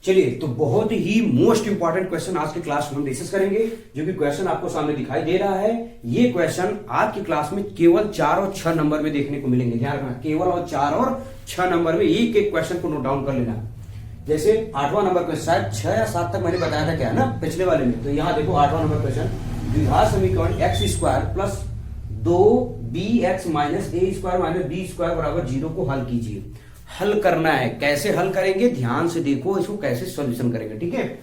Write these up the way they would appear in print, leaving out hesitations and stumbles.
चलिए, तो बहुत ही मोस्ट इंपॉर्टेंट क्वेश्चन आज के क्लास में हम डिस्कस करेंगे, जो कि क्वेश्चन आपको सामने दिखाई दे रहा है। ये क्वेश्चन आज की क्लास में केवल 4 और 6 नंबर में देखने को मिलेंगे। ध्यान रखना, केवल और 4 और 6 नंबर में एक एक क्वेश्चन को नोट डाउन कर लेना। जैसे 8वां नंबर क्वेश्चन शायद 6 या 7 तक मैंने बताया था क्या ना पिछले वाले में। तो यहाँ देखो 8वां नंबर क्वेश्चन, द्विघात समीकरण x square plus 2bx minus a square minus B square बराबर 0 को हल कीजिए। हल करना है, कैसे हल करेंगे ध्यान से देखो, इसको कैसे सॉल्यूशन करेंगे। ठीक है,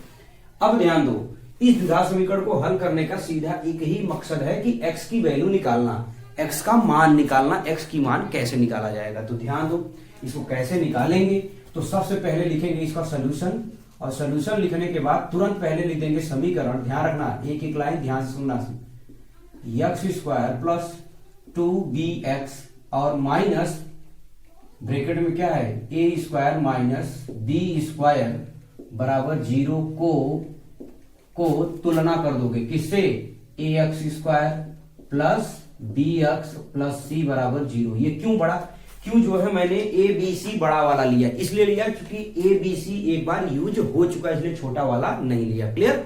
अब ध्यान दो, इस द्विघात समीकरण को हल करने का सीधा एक ही मकसद है कि x की वैल्यू निकालना, x का मान निकालना। x की मान कैसे निकाला जाएगा, तो ध्यान दो, इसको कैसे निकालेंगे। तो सबसे पहले लिखेंगे इसका सोल्यूशन, और सोल्यूशन लिखने के बाद तुरंत पहले लिख देंगे समीकरण। ध्यान रखना, एक एक लाइन ध्यान से सुनना, एक्स स्क्वायर प्लस 2bx और माइनस ब्रैकेट में क्या है a square minus B square बराबर 0 को तुलना कर दोगे किससे, a x square plus b x plus c बराबर 0। ये क्यों बड़ा, क्यों जो है मैंने ए बी सी बड़ा वाला लिया, इसलिए लिया क्योंकि ए बी सी एक बार यूज हो चुका है, इसलिए छोटा वाला नहीं लिया। क्लियर।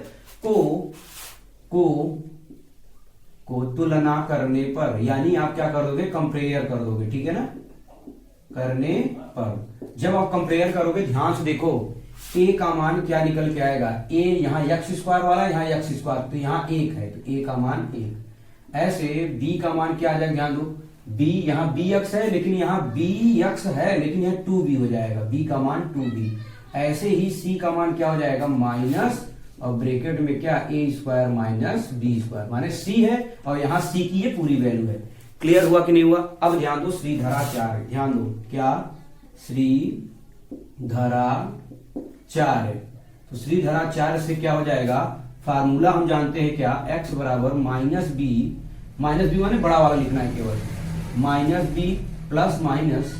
को तुलना करने पर, यानी आप क्या कर दोगे, कंपेयर कर दोगे। ठीक है ना, करने पर जब आप कंपेयर करोगे ध्यान से देखो, a का मान क्या निकल के आएगा, a यहाँ एक्स स्क्वायर वाला, यहाँ एक्स स्क्वायर, तो यहाँ 1 है तो a का मान 1। ऐसे b का मान क्या आ जाएगा, ध्यान दो, b यहाँ bx है लेकिन यहाँ bx है लेकिन यहाँ 2b हो जाएगा, b का मान 2b। ऐसे ही c का मान क्या हो जाएगा, माइनस, और ब्रैकेट में क्या a square minus B square, माने c है और यहाँ c की ये पूरी वैल्यू है। क्लियर हुआ कि नहीं हुआ। अब ध्यान दो, श्रीधराचार्य है, ध्यान दो क्या, श्रीधराचार्य। तो श्रीधराचार्य से क्या हो जाएगा, फार्मूला हम जानते हैं क्या, x बराबर माइनस बी माने बड़ा वाला लिखना है केवल, minus B plus minus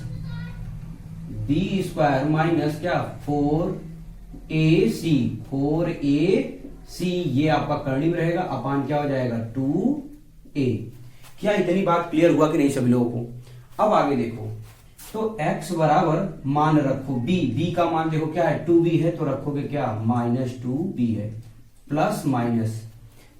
B square minus क्या 4ac, ये आपका करनी में रहेगा, अपान क्या हो जाएगा 2a। क्या इतनी बात क्लियर हुआ कि नहीं सभी लोगों को। अब आगे देखो, तो x बराबर मान रखो b का मान देखो क्या है 2b है, तो रखोगे क्या माइनस 2b है, प्लस माइनस,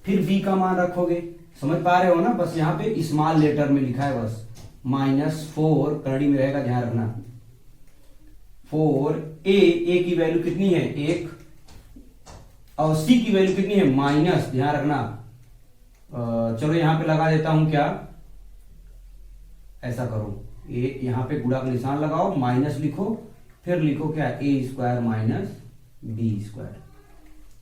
फिर b का मान रखोगे, समझ पा रहे हो ना, बस यहाँ पे स्मॉल लेटर में लिखा है बस, माइनस 4 करड़ी में रहेगा, ध्यान रखना 4a की वैल्यू कितनी है 1, और c की वैल्यू कितनी है माइनस, ध्यान रखना। चलो यहां पे लगा देता हूं, क्या ऐसा करो, ए यहां पे गुणा का निशान लगाओ, माइनस लिखो, फिर लिखो क्या ए स्क्वायर माइनस बी स्क्वायर।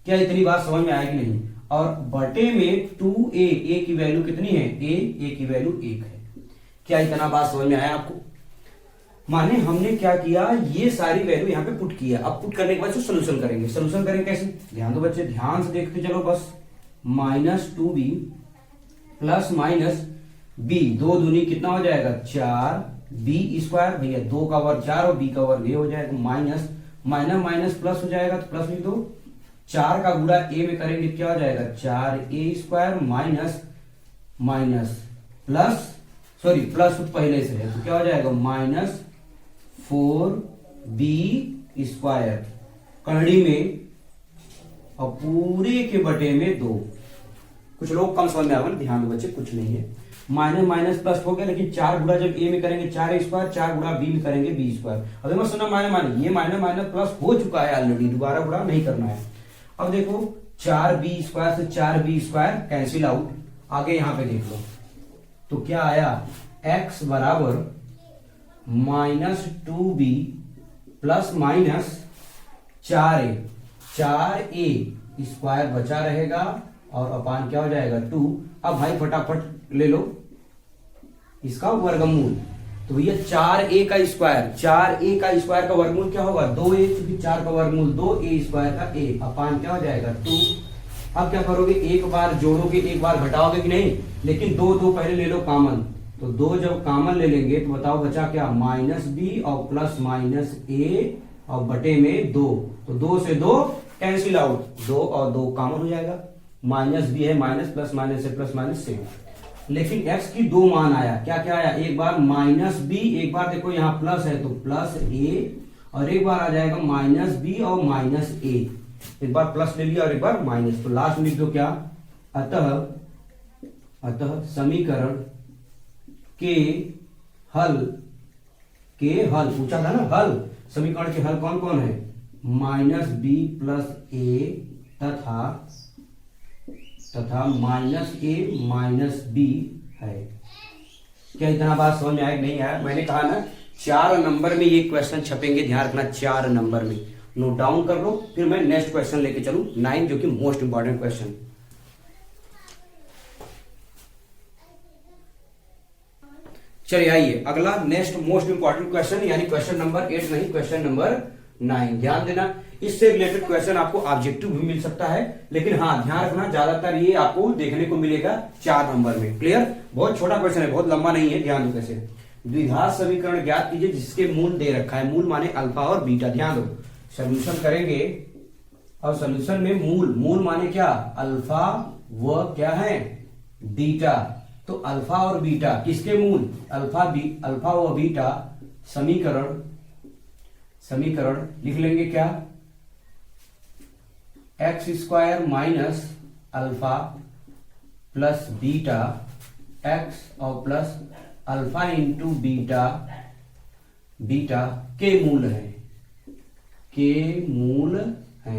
क्या इतनी बात समझ में आएगी नहीं। और बटे में 2a की वैल्यू कितनी है, ए की वैल्यू 1 है। क्या इतना बात समझ में आया आपको। माने हमने क्या किया, ये सारी वैल्यू यहाँ पे पुट किया। अब पुट करने के बाद सोल्यूशन करेंगे। सोल्यूशन करेंगे कैसे, ध्यान दो बच्चे, ध्यान से देखते चलो बस, minus 2b plus minus b, 2 दूनी कितना हो जाएगा 4b स्क्वायर, भैया 2 का वर्ग 4 और b का वर्ग ये हो जाएगा, माइनस माइनस माइनस प्लस हो जाएगा, तो प्लस लिख दो, 4 का गुणा a में करेंगे क्या हो जाएगा 4a square minus minus plus, sorry plus पहले से है तो क्या हो जाएगा माइनस 4b स्क्वायर करड़ी में, और पूरे के बटे में 2। कुछ लोग कम समझ में आएगा ना, ध्यान दो बच्चे, कुछ नहीं है, माइनस माइनस प्लस हो गया, लेकिन 4 गुणा जब a में करेंगे 4a स्क्वायर, 4 गुणा b में करेंगे b स्क्वायर। अब मैं सुना माइनस ये माइनस माइनस प्लस हो चुका है ऑलरेडी, दोबारा गुणा नहीं करना है। अब देखो 4b स्क्वायर से 4b स्क्वायर कैंसिल आउट, आगे यहां पे देख लो, तो क्या आया, x बराबर minus 2b plus minus 4a square बचा रहेगा, और अपान क्या हो जाएगा 2। अब भाई फटाफट ले लो इसका वर्गमूल, तो भैया 4a का स्क्वायर का वर्गमूल क्या होगा 2a, क्योंकि 4 का वर्गमूल 2a स्क्वायर का a, अपान क्या हो जाएगा 2। अब क्या करोगे, एक बार जोड़ोगे एक बार घटाओगे कि नहीं, लेकिन 2 पहले ले लो कॉमन, तो 2 जब कॉमन ले लेंगे तो बताओ बचा क्या माइनस b और प्लस माइनस a और बटे में 2, तो 2 से 2 कैंसिल आउट, 2 और 2 कॉमन हो जाएगा, माइनस b है माइनस प्लस माइनस से प्लस माइनस से। लेकिन x की 2 मान आया, क्या क्या आया, एक बार माइनस b, एक बार देखो यहाँ प्लस है तो प्लस a, और एक बार आ जाएगा माइनस बी और माइनस ए। एक बार प्लस ले लिया और एक बार माइनस, तो लास्ट में लिख दो क्या, अतः समीकरण के हल पूछा था ना, हल समीकरण के हल कौन कौन है, माइनस बी प्लस ए तथा माइनस ए माइनस बी है। क्या इतना बात समझ में आया नहीं आया? मैंने कहा ना 4 नंबर में ये क्वेश्चन छपेंगे, ध्यान रखना 4 नंबर में, नोट डाउन कर लो। फिर मैं नेक्स्ट क्वेश्चन लेके चलूं 9, जो कि मोस्ट इंपॉर्टेंट क्वेश्चन। चलिए आइए अगला नेक्स्ट मोस्ट इंपॉर्टेंट क्वेश्चन, यानी क्वेश्चन नंबर 8 नहीं, क्वेश्चन नंबर 9। ध्यान देना, इससे रिलेटेड क्वेश्चन आपको ऑब्जेक्टिव भी मिल सकता है, लेकिन हाँ ध्यान रखना ज्यादातर ये आपको देखने को मिलेगा 4 नंबर में। क्लियर? बहुत छोटा क्वेश्चन है, बहुत लंबा नहीं है, ध्यान दो कैसे। द्विघात समीकरण ज्ञात कीजिए जिसके मूल दे रखा है, मूल माने अल्फा और बीटा। ध्यान दो, सोल्यूशन करेंगे और सोल्यूशन में मूल माने क्या, अल्फा व क्या है, बीटा। तो अल्फा और बीटा किसके मूल, अल्फा व बीटा समीकरण लिख लेंगे क्या, x square minus alpha plus beta x और प्लस अल्फा इंटू बीटा के मूल है।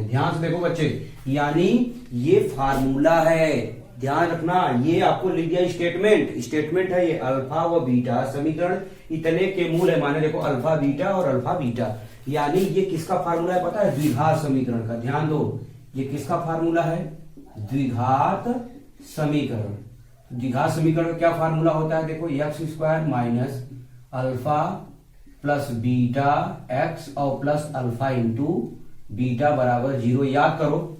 ध्यान से देखो बच्चे, यानी ये फार्मूला है, ध्यान रखना। ये आपको लिख दिया स्टेटमेंट है ये, अल्फा व बीटा समीकरण इतने के मूल है, माने देखो अल्फा बीटा और अल्फा बीटा, यानी ये किसका फार्मूला है पता है, द्विघात समीकरण का। ध्यान दो, ये किसका फार्मूला है, द्विघात समीकरण। द्विघात समीकरण का क्या फार्मूला होता है, देखो x square minus alpha plus beta x और प्लस अल्फा इंटू बीटा बराबर 0। याद करो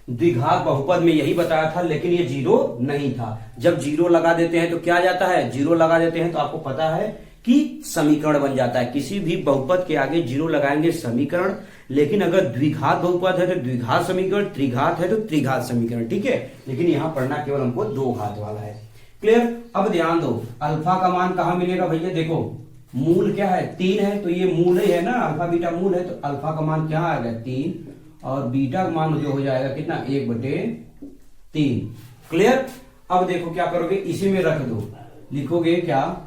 द्विघात बहुपद में यही बताया था, लेकिन ये 0 नहीं था। जब 0 लगा देते हैं तो क्या जाता है, 0 लगा देते हैं तो आपको पता है कि समीकरण बन जाता है। किसी भी बहुपद के आगे 0 लगाएंगे समीकरण, लेकिन अगर द्विघात बहुपद है तो द्विघात समीकरण, त्रिघात है तो त्रिघात समीकरण, ठीक है। लेकिन यहां पढ़ना केवल हमको 2 घात वाला है। क्लियर? अब ध्यान दो, अल्फा का मान कहां मिलेगा भैया, देखो मूल क्या है, 3 है, तो ये मूल ही है ना, अल्फा बीटा मूल है, तो अल्फा का मान क्या आ गया 3, और बीटा का मान जो हो जाएगा कितना, 1/3। क्लियर? अब देखो क्या करोगे, इसी में रख दो, लिखोगे क्या,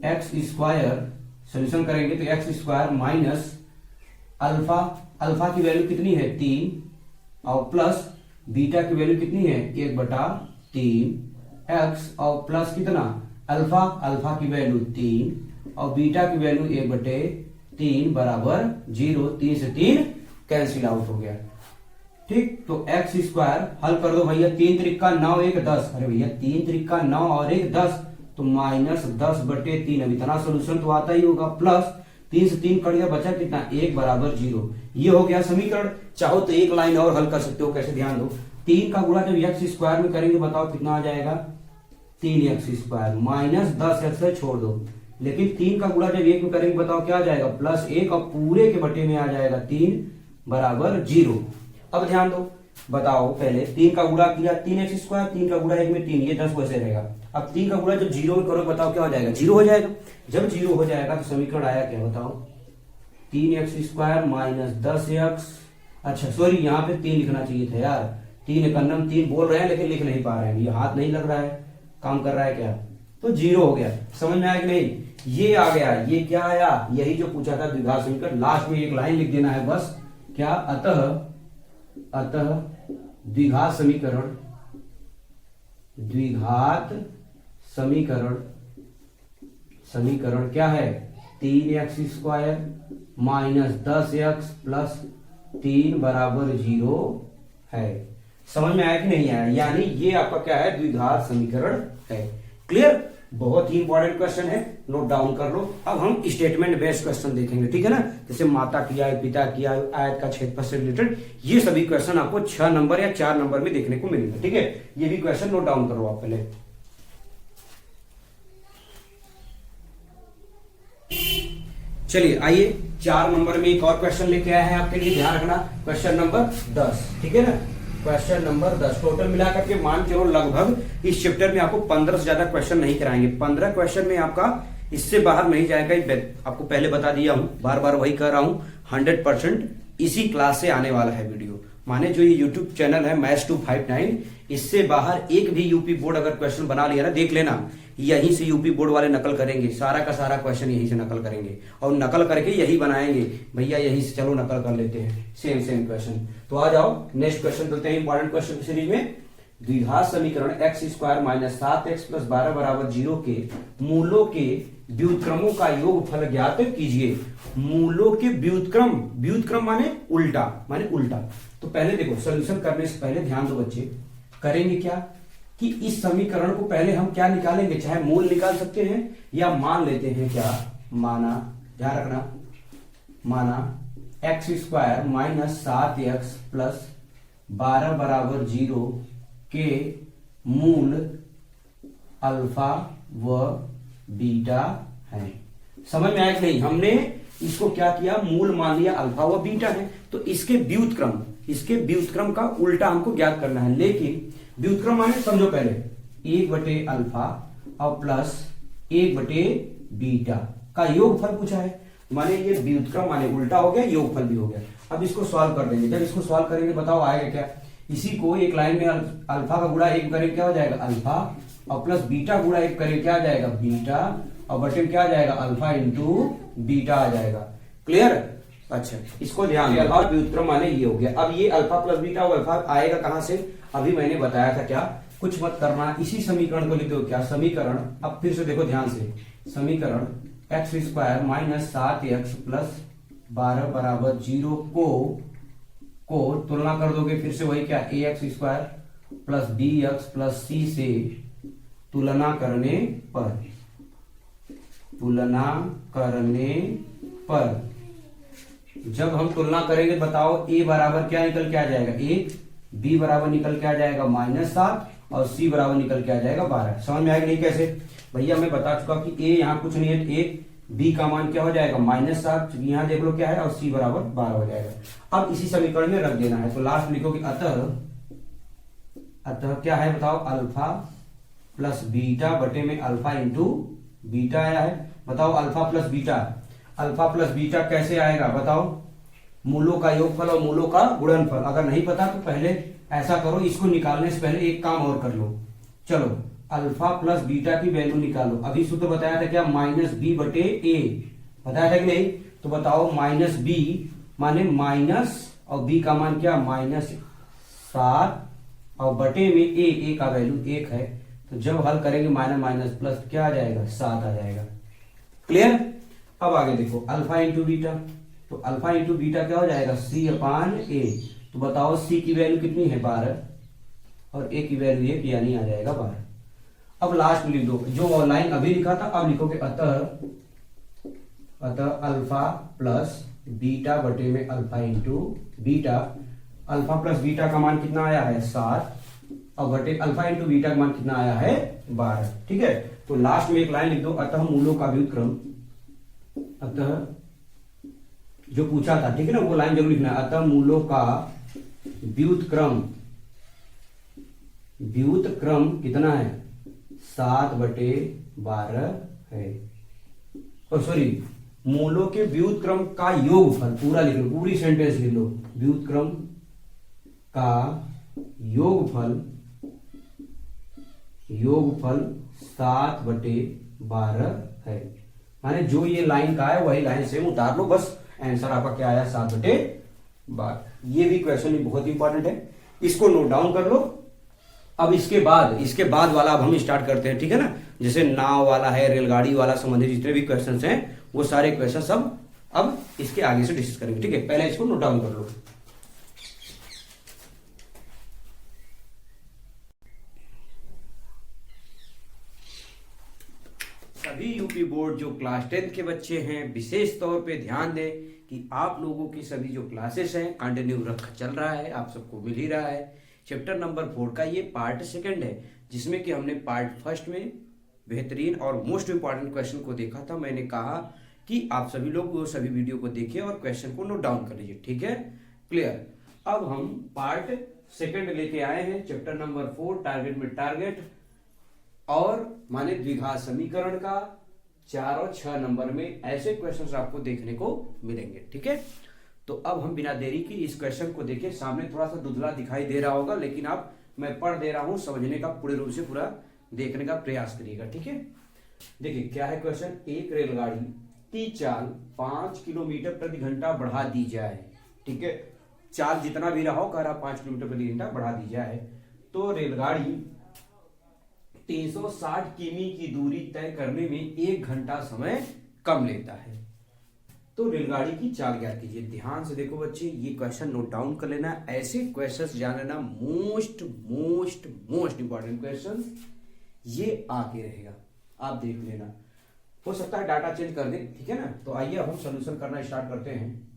एक्स स्क्वायर, सोल्यूशन करेंगे तो एक्स स्क्वायर माइनस अल्फा की वैल्यू कितनी है 3, और प्लस बीटा की वैल्यू कितनी है 1/3, एक्स और प्लस कितना अल्फा की वैल्यू 3 और बीटा की वैल्यू 1/3 बराबर 0। 3 से 3 कैंसिल आउट हो गया, ठीक। तो एक्स स्क्वायर हल कर दो भैया, 3 त्रिका 9 1 10, अरे भैया 3 त्रिका 9 और 1 10, तो माइनस 10/3। अब इतना सोल्यूशन तो आता ही होगा, प्लस 3 से 3 कट गया, बचा कितना 1 बराबर 0। ये हो गया समीकरण। चाहो तो एक लाइन और हल कर सकते हो, कैसे, ध्यान दो। 3 का गुणा जब एक्स स्क्वायर में करेंगे बताओ कितना आ जाएगा, 3x स्क्वायर माइनस 10x छोड़ दो, लेकिन 3 का गुणा जब 1 में करेंगे बताओ क्या आ जाएगा, +1 और पूरे के बटे में आ जाएगा 3 बराबर 0। अब ध्यान दो, बताओ पहले 3 का गुणा किया 3x स्क्वायर, 3 का गुणा 1 में 3, ये 10 वैसे रहेगा। अब 3 का गुणा जब 0 में करो बताओ क्या हो जाएगा, 0 हो जाएगा। जब 0 हो जाएगा तो समीकरण आया क्या बताओ, 3x स्क्वायर माइनस 10x, अच्छा सॉरी यहाँ पे 3 लिखना चाहिए था यार, 3 एकन्नम 3 बोल रहे हैं लेकिन लिख नहीं पा रहे हैं, ये हाथ नहीं लग रहा है, काम कर रहा है क्या, तो 0 हो गया। समझ में आया कि नहीं, ये आ गया, ये क्या आया, यही जो पूछा था द्विघात समीकरण। लास्ट में एक लाइन लिख देना है बस, क्या, अतः द्विघात समीकरण क्या है, 3x square minus 10x plus 3 बराबर 0 है। समझ में आया कि नहीं आया, यानी ये आपका क्या है, द्विघात समीकरण है। क्लियर? बहुत ही इंपॉर्टेंट क्वेश्चन है, नोट डाउन कर लो। अब हम स्टेटमेंट बेस्ड क्वेश्चन देखेंगे, ठीक है ना, जैसे माता की आय, पिता की आय, आयत का क्षेत्रफल से रिलेटेड, ये सभी क्वेश्चन आपको 6 नंबर या 4 नंबर में देखने को मिलेंगे, ठीक है। ये भी क्वेश्चन नोट डाउन करो आप पहले। चलिए आइए 4 नंबर में एक और क्वेश्चन लेके आए हैं आपके लिए, ध्यान रखना, क्वेश्चन नंबर 10, ठीक है ना। क्वेश्चन नंबर 10 टोटल मिलाकर के मान चलो लगभग इस चैप्टर में आपको 15 से ज्यादा क्वेश्चन नहीं कराएंगे। 15 क्वेश्चन में आपका इससे बाहर नहीं जाएगा, आपको पहले बता दिया हूं, बार बार वही कर रहा हूं। 100% इसी क्लास से आने वाला है वीडियो। माने जो ये यूट्यूब चैनल है मैथ्स 259, इससे बाहर एक भी यूपी बोर्ड अगर क्वेश्चन बना लिया ना, देख लेना यहीं से यूपी बोर्ड वाले नकल करेंगे, सारा का सारा क्वेश्चन यहीं से नकल करेंगे और नकल करके यही बनाएंगे। भैया यहीं से चलो नकल कर लेते हैं सेम क्वेश्चन। तो आ जाओ नेक्स्ट क्वेश्चन चलते हैं इंपॉर्टेंट क्वेश्चन की सीरीज में। द्विघात समीकरण x² माइनस 7x प्लस 12 बराबर 0 के मूलों के व्युत्क्रमों का योगफल ज्ञात कीजिए। मूलों के व्युत्क्रम, व्युत्क्रम माने उल्टा, तो पहले देखो सोल्यूशन करने से पहले ध्यान दो बच्चे, करेंगे क्या कि इस समीकरण को पहले हम क्या निकालेंगे, चाहे मूल निकाल सकते हैं या मान लेते हैं क्या, माना, ध्यान रखना, माना x² माइनस 7x प्लस 12 बराबर 0 के मूल अल्फा व बीटा है। समझ में आया कि नहीं? हमने इसको क्या किया, मूल मान लिया अल्फा व बीटा है, तो इसके व्युत्क्रम का उल्टा हमको ज्ञात करना है। लेकिन व्युत्क्रम माने समझो पहले 1 अल्फा और प्लस 1 बीटा का योगफल पूछा है, माने ये व्युत्क्रम माने उल्टा हो गया, योगफल भी हो गया। अब इसको सॉल्व कर देंगे। जब इसको सॉल्व करेंगे बताओ आएगा क्या, इसी को एक लाइन में अल्फा का गुणा 1 करें क्या हो जाएगा, अल्फा, और प्लस बीटा गुणा 1 करें क्या आ जाएगा, बीटा, और बटे में क्या आ जाएगा, अल्फा इंटू बीटा आ जाएगा। क्लियर? अच्छा, इसको ध्यान दिया, अल्फा व्युत्क्रम माने ये हो गया। अब ये अल्फा प्लस बीटा, वो अल्फा आएगा कहां से, अभी मैंने बताया था क्या, कुछ मत करना, इसी समीकरण को लिख दो क्या, समीकरण, अब फिर से देखो ध्यान से, समीकरण x² माइनस 7x प्लस 12 बराबर 0 को तुलना कर दोगे, फिर से वही क्या, ax² plus bx plus c से तुलना करने पर जब हम तुलना करेंगे बताओ a बराबर क्या निकल के आ जाएगा, 1, b बराबर निकल के आ जाएगा -7 और c बराबर निकल के आ जाएगा 12। समझ में आएगा नहीं कैसे? भैया मैं बता चुका कि a यहाँ कुछ नहीं है, 1, b का मान क्या हो जाएगा -7, यहाँ देख लो क्या है, और c बराबर 12 हो जाएगा। अब इसी समीकरण में रख देना है, तो लास्ट में लिखोगे अतः क्या है बताओ, अल्फा प्लस बीटा बटे में अल्फा इंटू बीटा आया है। बताओ अल्फा प्लस बीटा कैसे आएगा बताओ, मूलों का योगफल और मूलों का गुणनफल। अगर नहीं पता तो पहले ऐसा करो, इसको निकालने से पहले एक काम और कर लो, चलो अल्फा प्लस बीटा की वैल्यू निकालो। अभी सूत्र बताया था क्या, -b बटे a, बताया था कि नहीं? तो बताओ -b माने माइनस और b का मान क्या, -7 और बटे में a का वैल्यू 1 है, तो जब हल करेंगे माइनस प्लस क्या आ जाएगा, 7 आ जाएगा। क्लियर? अब आगे देखो अल्फा इंटू बीटा, तो अल्फा इंटू बीटा क्या हो जाएगा, c/a। तो बताओ c की वैल्यू कितनी है, 12, और a की वैल्यू 1 यानी आ जाएगा 12। अब लास्ट में लिख दो जो लाइन अभी लिखा था, अब लिखोगे अतः अल्फा प्लस बीटा बटे में alpha into beta, alpha plus beta का मान कितना आया है, 7, और बटे अल्फा इंटू बीटा का मान कितना आया है, 12। ठीक है, तो लास्ट में एक लाइन लिख दो, अतः मूलों का व्युत्क्रम, अतः जो पूछा था, ठीक है ना, वो लाइन जरूर लिखना है, अतः मूलों का व्युत्क्रम कितना है, 7/12 है। और सॉरी, मूलों के व्युत्क्रम का योगफल, पूरा लिख लो, पूरी सेंटेंस लिख लो, व्युत्क्रम का योगफल 7/12 है। माने जो ये लाइन का है वही लाइन सेम उतार लो, बस आंसर आपका क्या आया, 7/12। ये भी क्वेश्चन बहुत इंपॉर्टेंट है, इसको नोट डाउन कर लो। अब इसके बाद वाला अब हम स्टार्ट करते हैं, ठीक है ना, जैसे नाव वाला है, रेलगाड़ी वाला संबंधित जितने भी क्वेश्चंस हैं वो सारे क्वेश्चन सब अब इसके आगे से डिस्कस करेंगे। ठीक है, पहले इसको नोट डाउन कर लो। सभी यूपी बोर्ड जो क्लास 10 के बच्चे हैं विशेष तौर पे ध्यान दें कि आप लोगों की सभी जो क्लासेस हैं कंटिन्यू चल रहा है, आप सबको मिल ही रहा है। चैप्टर नंबर 4 का ये पार्ट 2 है, जिसमें कि हमने पार्ट 1 में बेहतरीन और मोस्ट इंपॉर्टेंट क्वेश्चन को देखा था। मैंने कहा कि आप सभी लोग वो सभी वीडियो को देखिए और क्वेश्चन को नोट डाउन कर लीजिए। ठीक है, क्लियर? अब हम पार्ट 2 लेके आए हैं, चैप्टर नंबर 4 टारगेट में टारगेट, और माने द्विघात समीकरण का 4 और 6 नंबर में ऐसे क्वेश्चंस आपको देखने को मिलेंगे। ठीक है, तो अब हम बिना देरी की इस क्वेश्चन को देखिए। सामने थोड़ा सा धुंधला दिखाई दे रहा होगा, लेकिन आप मैं पढ़ दे रहा हूं, समझने का पूरे रूप से पूरा देखने का प्रयास करिएगा, ठीक है। देखिए क्या है क्वेश्चन। एक रेलगाड़ी की चाल 5 किलोमीटर प्रति घंटा बढ़ा दी जाए, ठीक है। चाल जितना भी रहा हो, कह रहा 5 किलोमीटर प्रति घंटा बढ़ा दी जाए, तो रेलगाड़ी 360 किमी की दूरी तय करने में 1 घंटा समय कम लेता है। तो रेलगाड़ी की चाल ज्ञात कीजिए। ध्यान से देखो बच्चे, ये क्वेश्चन नोट डाउन कर लेना। ऐसे क्वेश्चंस जान लेना, most most most important question ये आके रहेगा, आप देख लेना। हो सकता है डाटा चेंज कर दे, ठीक है ना। तो आइए अब हम सोल्यूशन करना स्टार्ट करते हैं।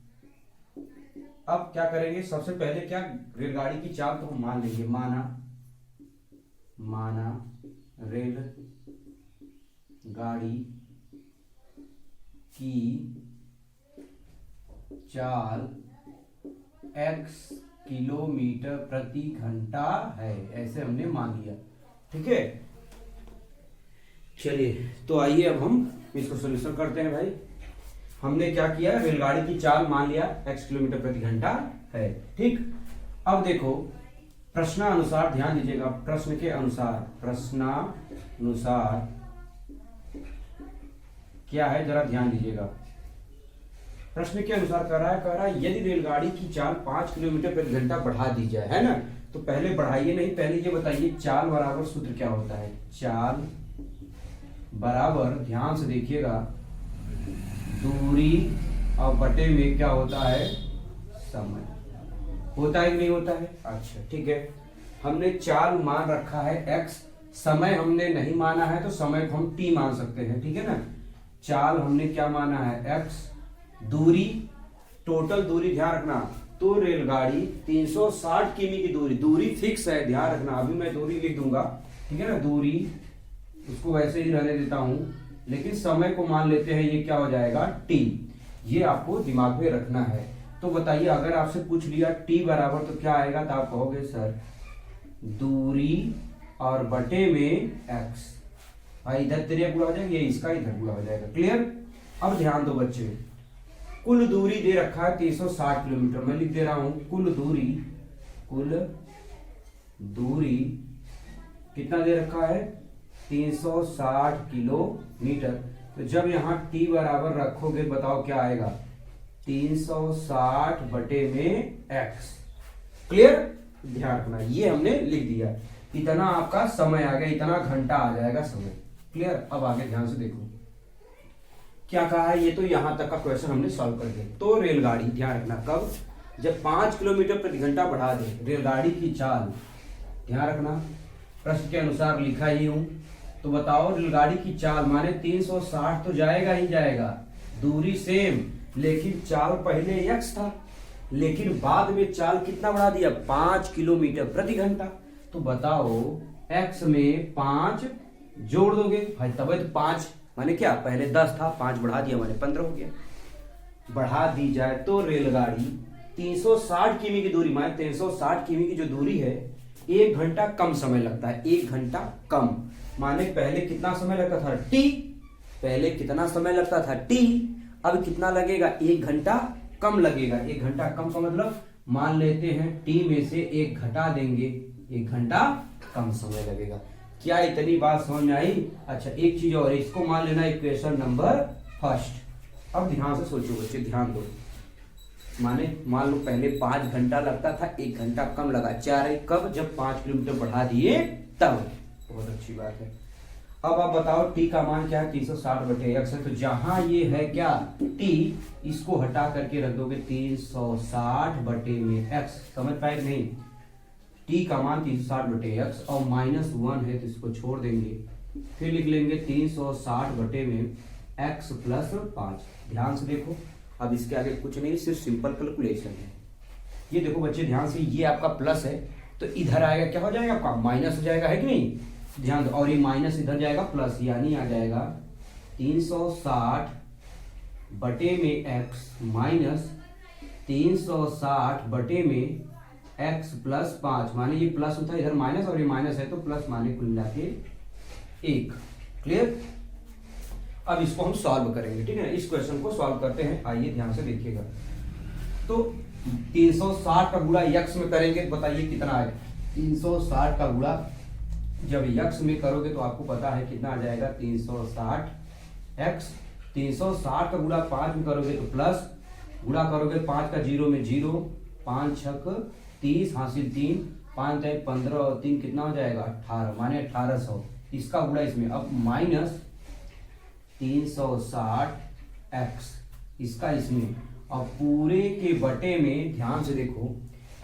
अब क्या करेंगे, सबसे पहले क्या, रेलगाड़ी की चाल तो हम मान लेंगे, माना रेल गाड़ी की चाल x किलोमीटर प्रति घंटा है, ऐसे हमने मान लिया, ठीक है। चलिए तो आइए अब हम इसको सोल्यूशन करते हैं भाई। हमने क्या किया, रेलगाड़ी की चाल मान लिया x किलोमीटर प्रति घंटा है, ठीक। अब देखो प्रश्नानुसार, ध्यान दीजिएगा, प्रश्नानुसार क्या है जरा ध्यान दीजिएगा। प्रश्न के अनुसार कह रहा है यदि रेलगाड़ी की चाल 5 किलोमीटर प्रति घंटा बढ़ा दी जाए, है ना। तो पहले बढ़ाइए नहीं, पहले ये बताइए चाल बराबर सूत्र क्या होता है। चाल बराबर, ध्यान से देखिएगा, दूरी और बटे में क्या होता है, समय। होता है कि नहीं होता है। अच्छा ठीक है, हमने चाल मान रखा है x, समय हमने नहीं माना है, तो समय को हम t मान सकते हैं, ठीक है ना। चाल हमने क्या माना है, x, दूरी, टोटल दूरी ध्यान रखना, तो रेलगाड़ी 360 किमी की दूरी फिक्स है, ध्यान रखना। अभी मैं दूरी लिख दूंगा, ठीक है ना, दूरी उसको वैसे ही रहने देता हूं, लेकिन समय को मान लेते हैं, ये क्या हो जाएगा, t। ये आपको दिमाग में रखना है। तो बताइए अगर आपसे पूछ लिया t बराबर तो क्या आएगा, तो आप कहोगे सर दूरी और बटे में x। भाई इधर तेरे पूरा हो जाएगा, ये इसका इधर पूरा हो जाएगा, क्लियर। अब ध्यान दो बच्चे, कुल दूरी दे रखा है 360 किलोमीटर, मैं लिख दे रहा हूं कुल दूरी कितना दे रखा है, 360 किलोमीटर। तो जब यहाँ t बराबर रखोगे, बताओ क्या आएगा, 360 बटे में x, क्लियर। ध्यान रखना, ये हमने लिख दिया, इतना आपका समय आ गया, इतना घंटा आ जाएगा समय, क्लियर। अब आगे ध्यान से देखो क्या कहा है, ये तो यहां तक का क्वेश्चन हमने सॉल्व कर दिया। तो रेलगाड़ी, ध्यान रखना, कब, जब 5 किलोमीटर प्रति घंटा बढ़ा दे रेलगाड़ी की चाल, ध्यान रखना, प्रश्न के अनुसार लिखा ही हूं। तो बताओ रेलगाड़ी की चाल माने 360 तो जाएगा ही जाएगा, दूरी सेम, लेकिन चाल पहले x था, लेकिन बाद में चाल कितना बढ़ा दिया, 5 किलोमीटर प्रति घंटा। तो बताओ x में 5 जोड़ दोगे भाई, तब तो 5 माने क्या, पहले 10 था, 5 बढ़ा दिया माने 15 हो गया। बढ़ा दी जाए तो रेलगाड़ी 360 किमी की दूरी, माने 360 किमी की जो दूरी है, 1 घंटा कम समय लगता है, 1 घंटा कम, माने पहले कितना समय लगता था t, पहले कितना समय लगता था t, अब कितना लगेगा, 1 घंटा कम लगेगा। 1 घंटा कम का मतलब मान लेते हैं t में से 1 घटा देंगे, 1 घंटा कम समय लगेगा। क्या इतनी बात समझ में आई। अच्छा एक चीज और, इसको मान लेना इक्वेशन नंबर फर्स्ट। अब ध्यान से सोचो बच्चे, ध्यान दो, माने मान लो पहले 5 घंटा लगता था, 1 घंटा कम लगा, 4 कब, जब 5 किलोमीटर बढ़ा दिए तब। बहुत अच्छी बात है। अब आप बताओ t का मान क्या है, 360 बटे x है। तो जहां ये है क्या t, इसको हटा करके रख दोगे 360 बटे में x, समझ पाए नहीं। t का मान 360 बटे x और -1 है तो इसको छोड़ देंगे, फिर लिख लेंगे 360 बटे में x प्लस 5। ध्यान से देखो, अब इसके आगे कुछ नहीं, सिर्फ सिंपल कैलकुलेशन है। ये देखो बच्चे ध्यान से, ये आपका प्लस है तो इधर आएगा क्या हो जाएगा, आपका माइनस हो जाएगा, है कि नहीं। ध्यान दो, और ये माइनस इधर जाएगा प्लस, यानी आ जाएगा 360 बटे में x माइनस 360 बटे में x प्लस 5, माने ये प्लस होता है, इधर माइनस और ये माइनस है तो प्लस, माने कुल मिला के 1, क्लियर। अब इसको हम सॉल्व करेंगे, ठीक है ना। इस क्वेश्चन को सॉल्व करते हैं, आइए ध्यान से देखिएगा। तो 360 का गुणा यक्स में करेंगे तो बताइए कितना आएगा। 360 का गुणा जब यक्स में करोगे तो आपको पता है कितना आ जाएगा 360 एक्स। 360 का गुणा 5 में करोगे तो प्लस, गुणा करोगे 5 का 0 में 0, 5 छक 30 हासिल 3, 5 है 15 और 3 कितना हो जाएगा 18, माने 1800। इसका गुणा इसमें, अब माइनस 360 एक्स इसका इसमें, और पूरे के बटे में ध्यान से देखो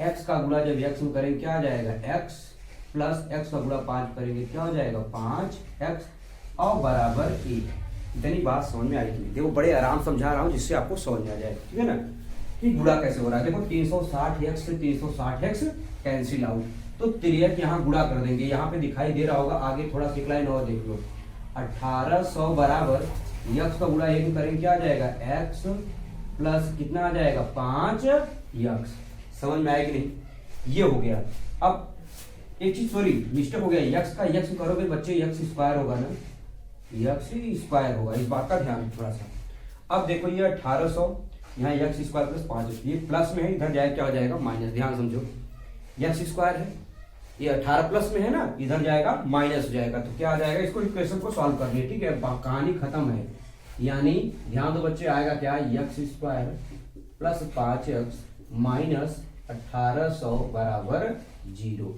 x का गुणा जब x में करेंगे क्या आ जाएगा x प्लस x का गुणा 5 करेंगे क्या हो जाएगा 5x और बराबर 1। इतनी बात समझ में आई कि नहीं? देखो बड़े आराम समझा रहा हूँ जिससे आपको समझ में आ जाए, ठीक है ना, कि गुणा कैसे हो रहा है। देखो 360x से 360x कैंसिल आउट, तो तिर्यक यहाँ गुणा कर देंगे, यहाँ पे दिखाई दे रहा होगा, आगे थोड़ा सी लाइन और देख लो। 1800 बराबर x का गुणा 1 करेंगे क्या आ जाएगा x प्लस कितना आ जाएगा 5x। समझ में आएगी नहीं? ये हो गया। अब एक चीज सॉरी मिस्टेक हो गया, x का x करोगे बच्चे x स्क्वायर होगा ना, x स्क्वायर होगा, इस बात का ध्यान थोड़ा सा। अब देखो ये 1800 यहाँ x स्क्वायर प्लस 5, ये प्लस में है, इधर जाए क्या हो जाएगा माइनस। ध्यान समझो, x स्क्वायर है, ये 18 प्लस में है ना, इधर जाएगा माइनस हो जाएगा, तो क्या आ जाएगा, इसको इक्वेशन को सॉल्व कर लिए, ठीक है, कहानी खत्म है। यानी ध्यान दो बच्चे, आएगा क्या x square plus 5x minus 1800 बराबर 0।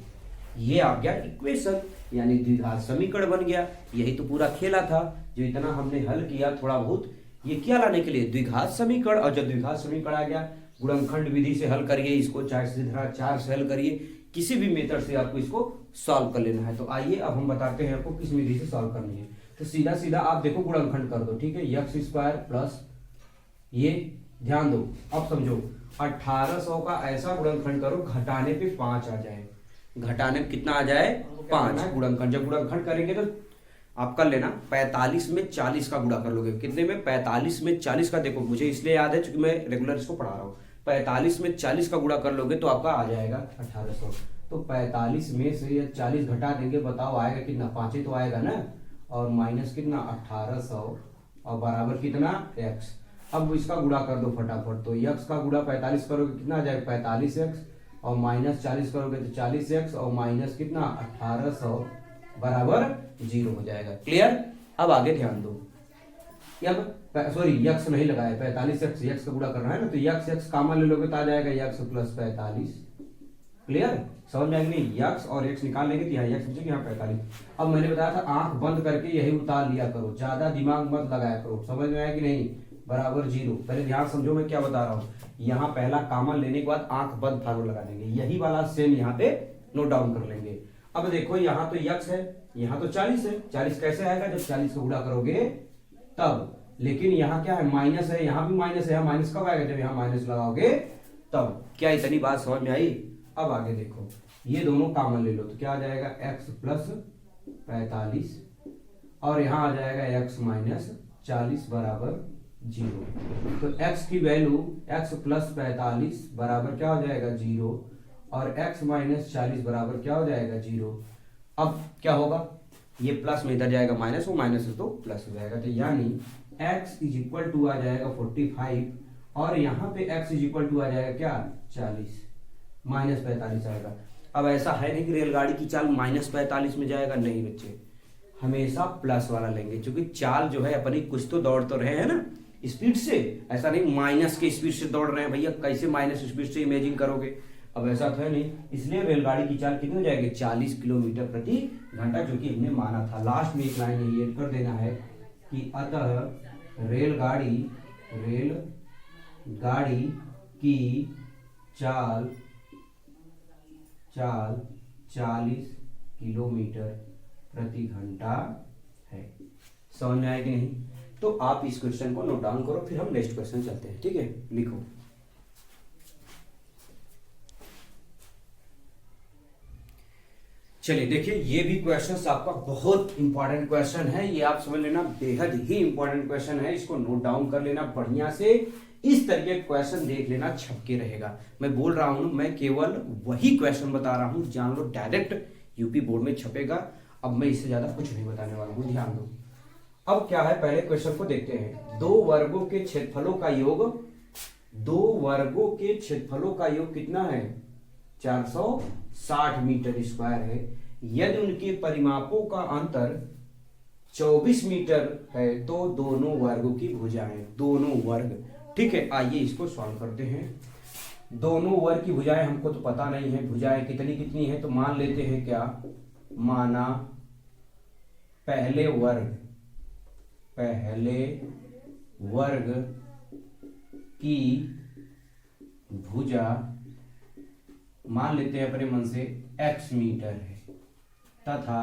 ये आ गया इक्वेशन, यानी द्विघात समीकरण बन गया। यही तो पूरा खेला था, जो इतना हमने हल किया थोड़ा बहुत, ये क्या लाने के लिए, द्विघात समीकरण। और जब द्विघात समीकरण आ गया, गुणनखंड विधि से हल करिए इसको, चाहे सीधा 4 से हल करिए, किसी भी मेथड से आपको इसको सॉल्व कर लेना है। तो आइए अब हम बताते हैं आपको किस विधि से सॉल्व करनी है। तो सीधा सीधा आप देखो गुणनखंड कर दो, ठीक है, x स्क्वायर प्लस ये, ध्यान दो अब समझो, 1800 का ऐसा गुणनखंड करो घटाने पे 5 आ जाए, घटाने पे कितना आ जाए 5 गुणनखंड। जब गुणनखंड करेंगे तो आप कर लेना 45 में 40 का गुणा कर लोगे, कितने में 45 में 40 का। देखो मुझे इसलिए याद है क्योंकि मैं रेगुलर इसको पढ़ा रहा हूँ, 45 में 40 का गुणा कर लोगे तो आपका आ जाएगा 1800। तो 45 में से 40 घटा देंगे, बताओ आएगा कितना, 5 ही तो आएगा ना, और माइनस कितना 1800 और बराबर कितना x। अब इसका गुणा कर दो फटाफट, तो x का गुणा 45 करोगे कितना आ जाएगा 45x, और माइनस 40 करोगे तो 40x, और माइनस कितना 1800 बराबर 0 हो जाएगा। क्लियर? अब आगे ध्यान दो, अब सॉरी x नहीं लगाया, 45x x का गुणा करना है ना, तो x कॉमन ले लोगे तो आ जाएगा x प्लस 45। क्लियर? समझ में आएगी नहीं? x और x निकाल लेंगे तो यहाँ x बचेगा, यहाँ 45। अब मैंने बताया था आंख बंद करके यही उतार लिया करो, ज्यादा दिमाग मत लगाया करो। समझ में आया कि नहीं? बराबर 0। पहले ध्यान समझो मैं क्या बता रहा हूँ। यहाँ पहला कॉमन लेने के बाद आंख बंद फार्मूला लगा देंगे, यही वाला सेम यहाँ पे नोट डाउन कर लेंगे। अब देखो यहाँ तो x है, यहाँ तो 40 है, 40 कैसे आएगा जब 40 को गुणा करोगे तब, लेकिन यहाँ क्या है माइनस है, यहाँ भी माइनस है, माइनस कब आएगा जब यहाँ माइनस लगाओगे तब। क्या इतनी बात समझ में आई? अब आगे देखो, ये दोनों कॉमन ले लो तो क्या आ जाएगा x प्लस 45 और यहाँ आ जाएगा x माइनस 40 बराबर 0। तो x की वैल्यू x प्लस 45 बराबर क्या हो जाएगा 0 और x माइनस 40 बराबर क्या हो जाएगा 0। अब क्या होगा, ये प्लस में इधर जाएगा माइनस, वो माइनस है तो प्लस हो जाएगा। तो यानी x इज इक्वल टू आ जाएगा 45 और यहाँ पे x इज इक्वल टू आ जाएगा क्या 40, माइनस 45 आएगा। अब ऐसा है नहीं कि रेलगाड़ी की चाल माइनस 45 में जाएगा, नहीं बच्चे, हमेशा प्लस वाला लेंगे, क्योंकि चाल जो है अपनी कुछ तो दौड़ तो रहे हैं ना स्पीड से, ऐसा नहीं माइनस के स्पीड से दौड़ रहे हैं भैया, कैसे माइनस स्पीड से इमेजिन करोगे। अब ऐसा तो है नहीं, इसलिए रेलगाड़ी की चाल कितनी हो जाएगी 40 किलोमीटर प्रति घंटा, जो कि हमने माना था। लास्ट में एक लाइन ये ऐड कर देना है कि अतः रेलगाड़ी की चाल 40 किलोमीटर प्रति घंटा है। समझ में आएगी नहीं? तो आप इस क्वेश्चन को नोट डाउन करो, फिर हम नेक्स्ट क्वेश्चन चलते हैं, ठीक है, लिखो। चलिए देखिए, ये भी क्वेश्चन आपका बहुत इंपॉर्टेंट क्वेश्चन है, ये आप समझ लेना, बेहद ही इंपॉर्टेंट क्वेश्चन है, इसको नोट डाउन कर लेना बढ़िया से। इस तरीके क्वेश्चन देख लेना, छपके रहेगा। मैं बोल रहा हूं, मैं केवल वही क्वेश्चन बता रहा हूं, जान लो डायरेक्ट यूपी बोर्ड में छपेगा। अब मैं इससे ज्यादा कुछ नहीं बताने वाला हूं, ध्यान दो। अब क्या है, पहले क्वेश्चन को देखते हैं। दो वर्गों के क्षेत्रफलों का योग दो वर्गों के क्षेत्रफलों का योग कितना है? 460 मीटर स्क्वायर है। यदि उनके परिमापों का अंतर 24 मीटर है तो दोनों वर्गों की भुजाएं, दोनों वर्ग, ठीक है। आइए इसको सॉल्व करते हैं। दोनों वर्ग की भुजाएं हमको तो पता नहीं है, भुजाएं कितनी कितनी है, तो मान लेते हैं क्या, माना पहले वर्ग की भुजा मान लेते हैं अपने मन से x मीटर है, तथा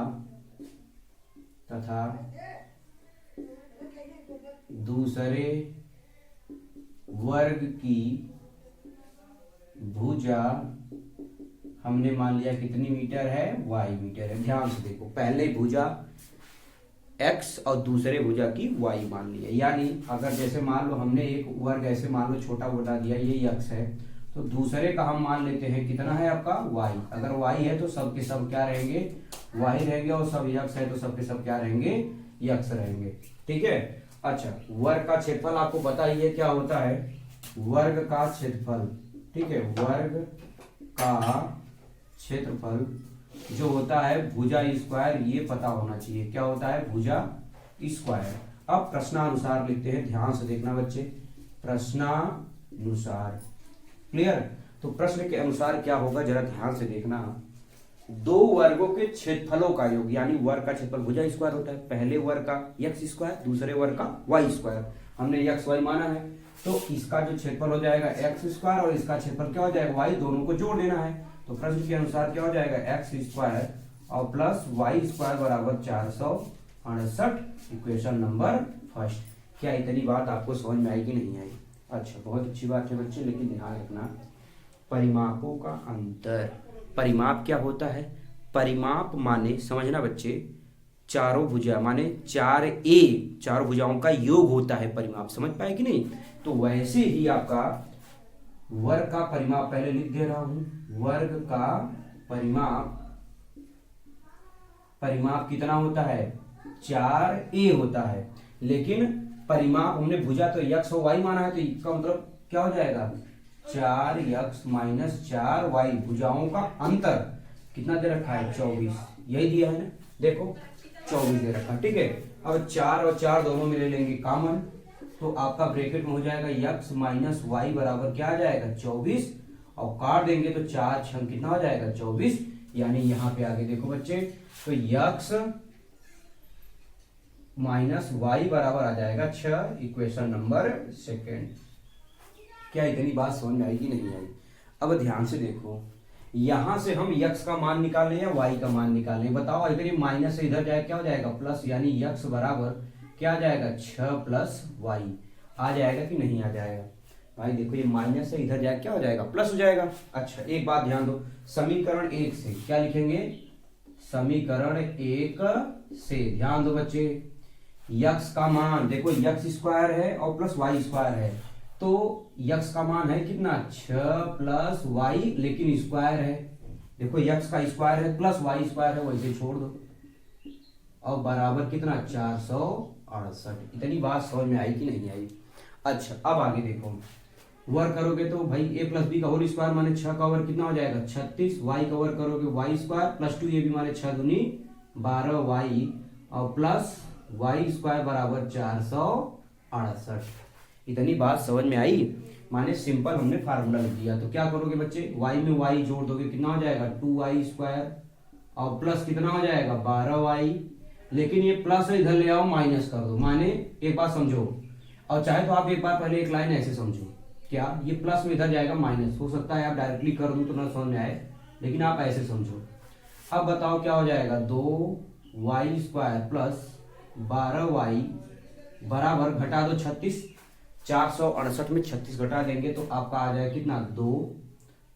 दूसरे वर्ग की भुजा हमने मान लिया कितनी मीटर है? y मीटर है। ध्यान से देखो, पहले भुजा x और दूसरे भुजा की y मान लिया। यानी अगर जैसे मान लो हमने एक वर्ग ऐसे मान लो छोटा बता दिया, ये x है, तो दूसरे का हम मान लेते हैं कितना है आपका? y। अगर y है तो सब के सब क्या रहेंगे? y रहेंगे, और सब x है तो सब के सब क्या रहेंगे? x रहेंगे, ठीक है। अच्छा, वर्ग का क्षेत्रफल आपको पता ही है क्या होता है? वर्ग का क्षेत्रफल, ठीक है, वर्ग का क्षेत्रफल जो होता है भुजा स्क्वायर, ये पता होना चाहिए क्या होता है? भुजा स्क्वायर। अब प्रश्नानुसार लिखते हैं, ध्यान से देखना बच्चे, प्रश्नानुसार, क्लियर। तो प्रश्न के अनुसार क्या होगा जरा ध्यान से देखना। दो वर्गों के क्षेत्रफलों का योग, यानी वर्ग का क्षेत्रफल भुजा स्क्वायर होता है। पहले वर्ग का x स्क्वायर, दूसरे वर्ग का y स्क्वायर। हमने x y माना है, तो इसका जो क्षेत्रफल हो जाएगा x स्क्वायर, और इसका क्षेत्रफल क्या हो जाएगा? y। दोनों को जोड़ देना है, तो प्रश्न के अनुसार क्या हो जाएगा? x स्क्वायर और प्लस y स्क्वायर बराबर 468, इक्वेशन नंबर फर्स्ट। क्या इतनी बात आपको समझ में आई कि नहीं आई? अच्छा, बहुत अच्छी बात है बच्चे, लेकिन ध्यान रखना परिमापों का अंतर। परिमाप क्या होता है? परिमाप माने, समझना बच्चे, चारों भुजा माने 4a, चारों भुजाओं का योग होता है परिमाप। समझ पाए कि नहीं? तो वैसे ही आपका वर्ग का परिमाप पहले लिख दे रहा हूं। वर्ग का परिमाप कितना होता है? 4a होता है, लेकिन परिमाप हमने भुजा तो x और y माना है, तो इसका मतलब क्या हो जाएगा? 4x minus 4y। भुजाओं का अंतर कितना दे रखा है? 24, यही दिया है ना, देखो 24 दे रखा है, ठीक है। अब 4 और 4 दोनों में ले लेंगे कॉमन, तो आपका ब्रैकेट में हो जाएगा x माइनस वाई बराबर क्या आ जाएगा? 24, और काट देंगे तो 4 6 कितना हो जाएगा? 24। यानी यहाँ पे आगे देखो बच्चे, तो x माइनस वाई बराबर आ जाएगा 6, इक्वेशन नंबर सेकेंड। क्या इतनी बात समझ में आई कि नहीं आई? अब ध्यान से देखो, यहां से हम x का मान निकालें या y का मान निकालें? बताओ, अगर ये माइनस से इधर जाए क्या हो जाएगा? प्लस, यानी x बराबर क्या आ जाएगा? 6 प्लस y आ जाएगा कि नहीं आ जाएगा? भाई देखो, ये माइनस से इधर जाए क्या हो जाएगा? प्लस हो जाएगा। अच्छा, एक बात ध्यान दो, समीकरण 1 से क्या लिखेंगे? समीकरण 1 से ध्यान दो बच्चे, x का मान देखो, x स्क्वायर है और प्लस y स्क्वायर है, तो x का मान है कितना? 6 प्लस y, लेकिन स्क्वायर है। देखो x का स्क्वायर है प्लस y स्क्वायर है, वैसे छोड़ दो, और बराबर कितना? 468। इतनी बात समझ में आई कि नहीं आई? अच्छा, अब आगे देखो, वर्ग करोगे तो भाई a प्लस बी का होल स्क्वायर माने 6 का वर्ग कितना हो जाएगा? 36। y का वर्ग करोगे y स्क्वायर प्लस 2ab माने 6 दूनी 12y, और प्लस y स्क्वायर बराबर 468। इतनी बात समझ में आई? माने सिंपल हमने फार्मूला लिख दिया। तो क्या करोगे बच्चे? y में y जोड़ दोगे, कितना हो जाएगा? 2y स्क्वायर, और प्लस कितना हो जाएगा? 12y। लेकिन ये प्लस है, इधर ले आओ माइनस कर दो। माने एक बात समझो, और चाहे तो आप एक बार पहले एक लाइन ऐसे समझो, क्या ये प्लस में इधर जाएगा माइनस, हो सकता है आप डायरेक्टली कर दूं तो ना समझ में आए, लेकिन आप ऐसे समझो। अब बताओ क्या हो जाएगा? 2y स्क्वायर प्लस 12y बराबर, घटा दो 36, 468 में 36 घटा देंगे तो आपका आ जाएगा कितना? 2,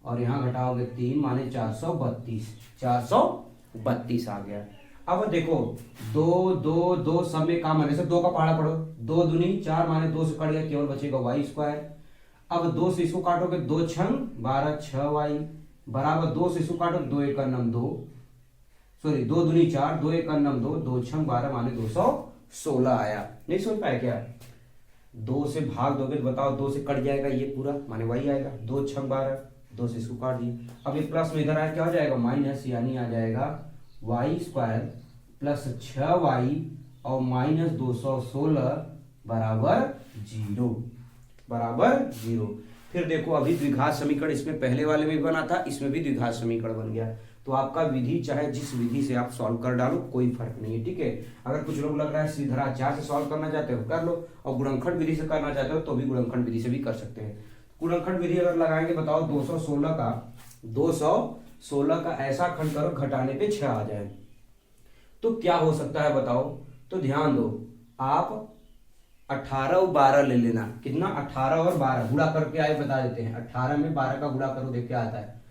और यहाँ घटाओगे 3 माने 432, 432 आ गया। अब देखो, 2 2 2 सब में काम है, सब 2 का पहाड़ा पढ़ो, 2 दूनी 4 माने 2 से कट गया, केवल बचेगा y स्क्वायर। अब 2 से इसको काटोगे, 2 छंग 12, 6y बराबर 2 से इसको काटो, 2 1 9 2, सॉरी 2 दूनी 4, 2 1 9 2, 2 छंग 12 माने 216 आया। नहीं समझ पाया क्या? 2 से भाग दोगे तो बताओ 2 से कट जाएगा ये पूरा, माने वही आएगा 2 छक 12, 2 से इसको काट दिए। अब ये प्लस में इधर आया क्या हो जाएगा माइनस, यानी आ जाएगा वाई स्क्वायर प्लस 6y और माइनस 216 बराबर 0, बराबर 0। फिर देखो अभी द्विघात समीकरण इसमें पहले वाले में बना था, इसमें भी द्विघात समीकरण बन गया। तो आपका विधि चाहे जिस विधि से आप सॉल्व कर डालो कोई फर्क नहीं है, ठीक है। अगर कुछ लोग लग रहा है सीधाचार से सॉल्व करना चाहते हो कर लो, और गुणनखंड विधि से करना चाहते हो तो भी गुणनखंड विधि से भी कर सकते हैं। गुणनखंड विधि अगर लगाएंगे बताओ 216 का ऐसा खंड करो घटाने पे 6 आ जाए तो क्या हो सकता है बताओ। तो ध्यान दो, आप 18 और 12 ले लेना, कितना 18 और 12 गुणा करके आए बता देते हैं। 18 में 12 का गुणा करो देख क्या आता है,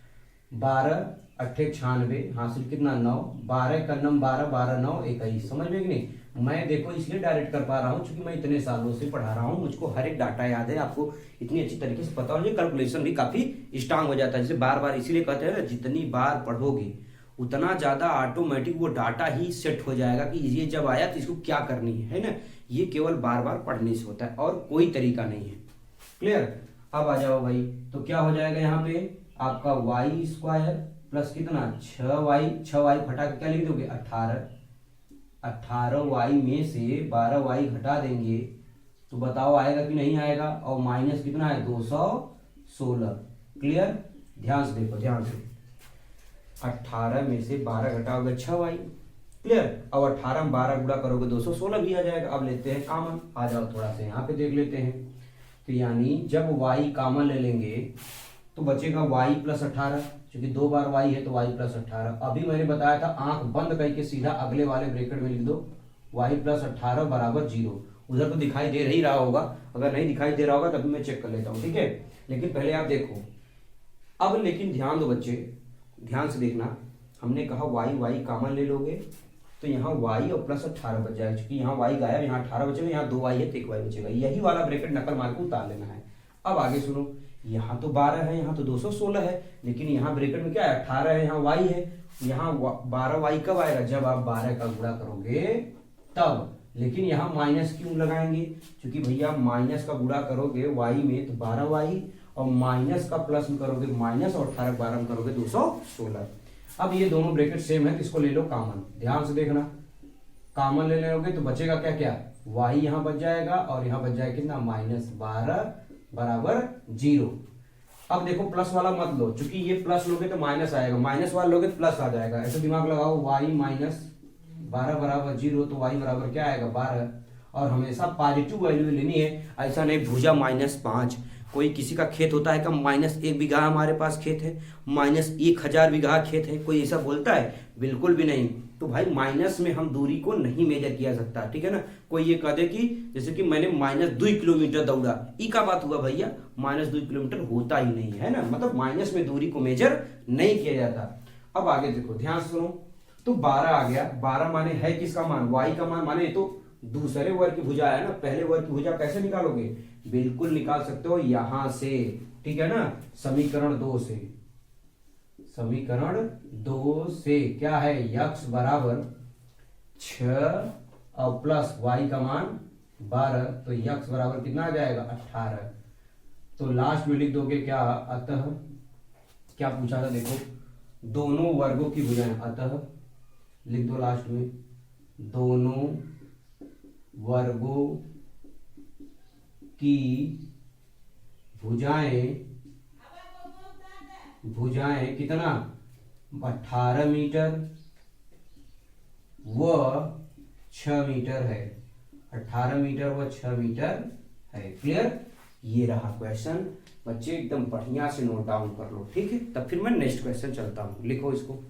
12 8 96 हासिल कितना 9, 12 का नम 12, 12 9 21, समझ में कि नहीं। मैं देखो इसलिए डायरेक्ट कर पा रहा हूं क्योंकि मैं इतने सालों से पढ़ा रहा हूं, मुझको हर एक डाटा याद है, आपको इतनी अच्छी तरीके से पता हो जाए, कैलकुलेशन भी काफी स्ट्रांग हो जाता है। जैसे बार बार इसीलिए कहते हैं ना, जितनी बार पढ़ोगे उतना ज्यादा ऑटोमेटिक वो डाटा ही सेट हो जाएगा कि ये जब आया तो इसको क्या करनी है ना। ये केवल बार बार पढ़ने से होता है और कोई तरीका नहीं है। क्लियर। अब आ जाओ भाई, तो क्या हो जाएगा यहाँ पे आपका वाई स्क्वायर प्लस कितना 6y घटा के क्या लिख दोगे 18y में से 12y घटा देंगे तो बताओ आएगा कि नहीं आएगा, और माइनस कितना है 216। क्लियर। ध्यान से देखो, ध्यान से 18 में से 12 घटाओगे 6y। क्लियर। अब 18 में 12 गुणा करोगे 216 भी आ जाएगा। अब लेते हैं कॉमन, आ जाओ थोड़ा सा यहाँ पे देख लेते हैं। तो यानी जब y कॉमन ले लेंगे तो बचेगा y प्लस 18, क्योंकि 2 बार y है तो y प्लस 18। अभी मैंने बताया था आंख बंद करके सीधा अगले वाले ब्रैकेट में लिख दो y प्लस 18 बराबर 0। उधर तो दिखाई दे ही रहा होगा, अगर नहीं दिखाई दे रहा होगा तभी मैं चेक कर लेता हूँ, ठीक है। लेकिन पहले आप देखो अब, लेकिन ध्यान दो बच्चे, ध्यान से देखना। हमने कहा y कॉमन ले लोगे तो यहाँ y और प्लस 18 बच जाएगा, क्योंकि यहाँ y गायब, यहाँ 18 बचेगा, यहाँ 2y है तो 1y बचेगा। यही वाला ब्रैकेट नकल मार के उतार लेना है। अब आगे सुनो, यहाँ तो 12 है, यहाँ तो 216 है, लेकिन यहाँ ब्रैकेट में क्या है 18 है, यहाँ y है। यहाँ 12y कब आएगा, जब आप 12 का गुणा करोगे तब। लेकिन यहाँ माइनस क्यों लगाएंगे, क्योंकि भैया माइनस का गुणा करोगे y में तो 12y, और माइनस का प्लस में करोगे माइनस, और 18 12 में करोगे 216। अब ये दोनों ब्रैकेट सेम है तो इसको ले लो कॉमन। ध्यान से देखना, कॉमन ले लोगे तो बचेगा क्या क्या, y यहाँ बच जाएगा और यहाँ बच जाएगा कितना -12 बराबर 0। अब देखो प्लस वाला मत लो, क्योंकि ये प्लस लोगे तो माइनस आएगा, माइनस वाला लोगे तो प्लस आ जाएगा। ऐसे दिमाग लगाओ, y -12 बराबर 0 तो y बराबर क्या आएगा 12, और हमेशा पॉजिटिव वैल्यू लेनी है। ऐसा नहीं भुजा -5, कोई किसी का खेत होता है का -1 बीघा हमारे पास खेत है, -1000 बीघा खेत है, कोई ऐसा बोलता है, बिल्कुल भी नहीं। तो भाई माइनस में हम दूरी को नहीं मेजर किया सकता, ठीक है ना। कोई ये कह दे कि जैसे कि मैंने -2 किलोमीटर दौड़ा, ई का बात हुआ भैया, -2 किलोमीटर होता ही नहीं है ना, मतलब माइनस में दूरी को मेजर नहीं किया जाता। अब आगे देखो, ध्यान से सुनो, तो 12 आ गया, 12 माने है किसका मान, y का मान, माने तो दूसरे वर्ग की भुजा है ना। पहले वर्ग की भुजा कैसे निकालोगे, बिल्कुल निकाल सकते हो यहां से, ठीक है ना। समीकरण 2 से, समीकरण 2 से क्या है, x बराबर 6 और प्लस y का मान 12, तो x बराबर कितना आ जाएगा 18। तो लास्ट में लिख दोगे क्या, अतः, क्या पूछा था देखो, दोनों वर्गों की भुजाएं, अतः लिख दो लास्ट में, दोनों वर्गों की भुजाएं कितना 18 मीटर व 6 मीटर है, 18 मीटर व 6 मीटर है। क्लियर। ये रहा क्वेश्चन, बच्चे एकदम बढ़िया से नोट डाउन कर लो, ठीक है। तब फिर मैं नेक्स्ट क्वेश्चन चलता हूं, लिखो इसको।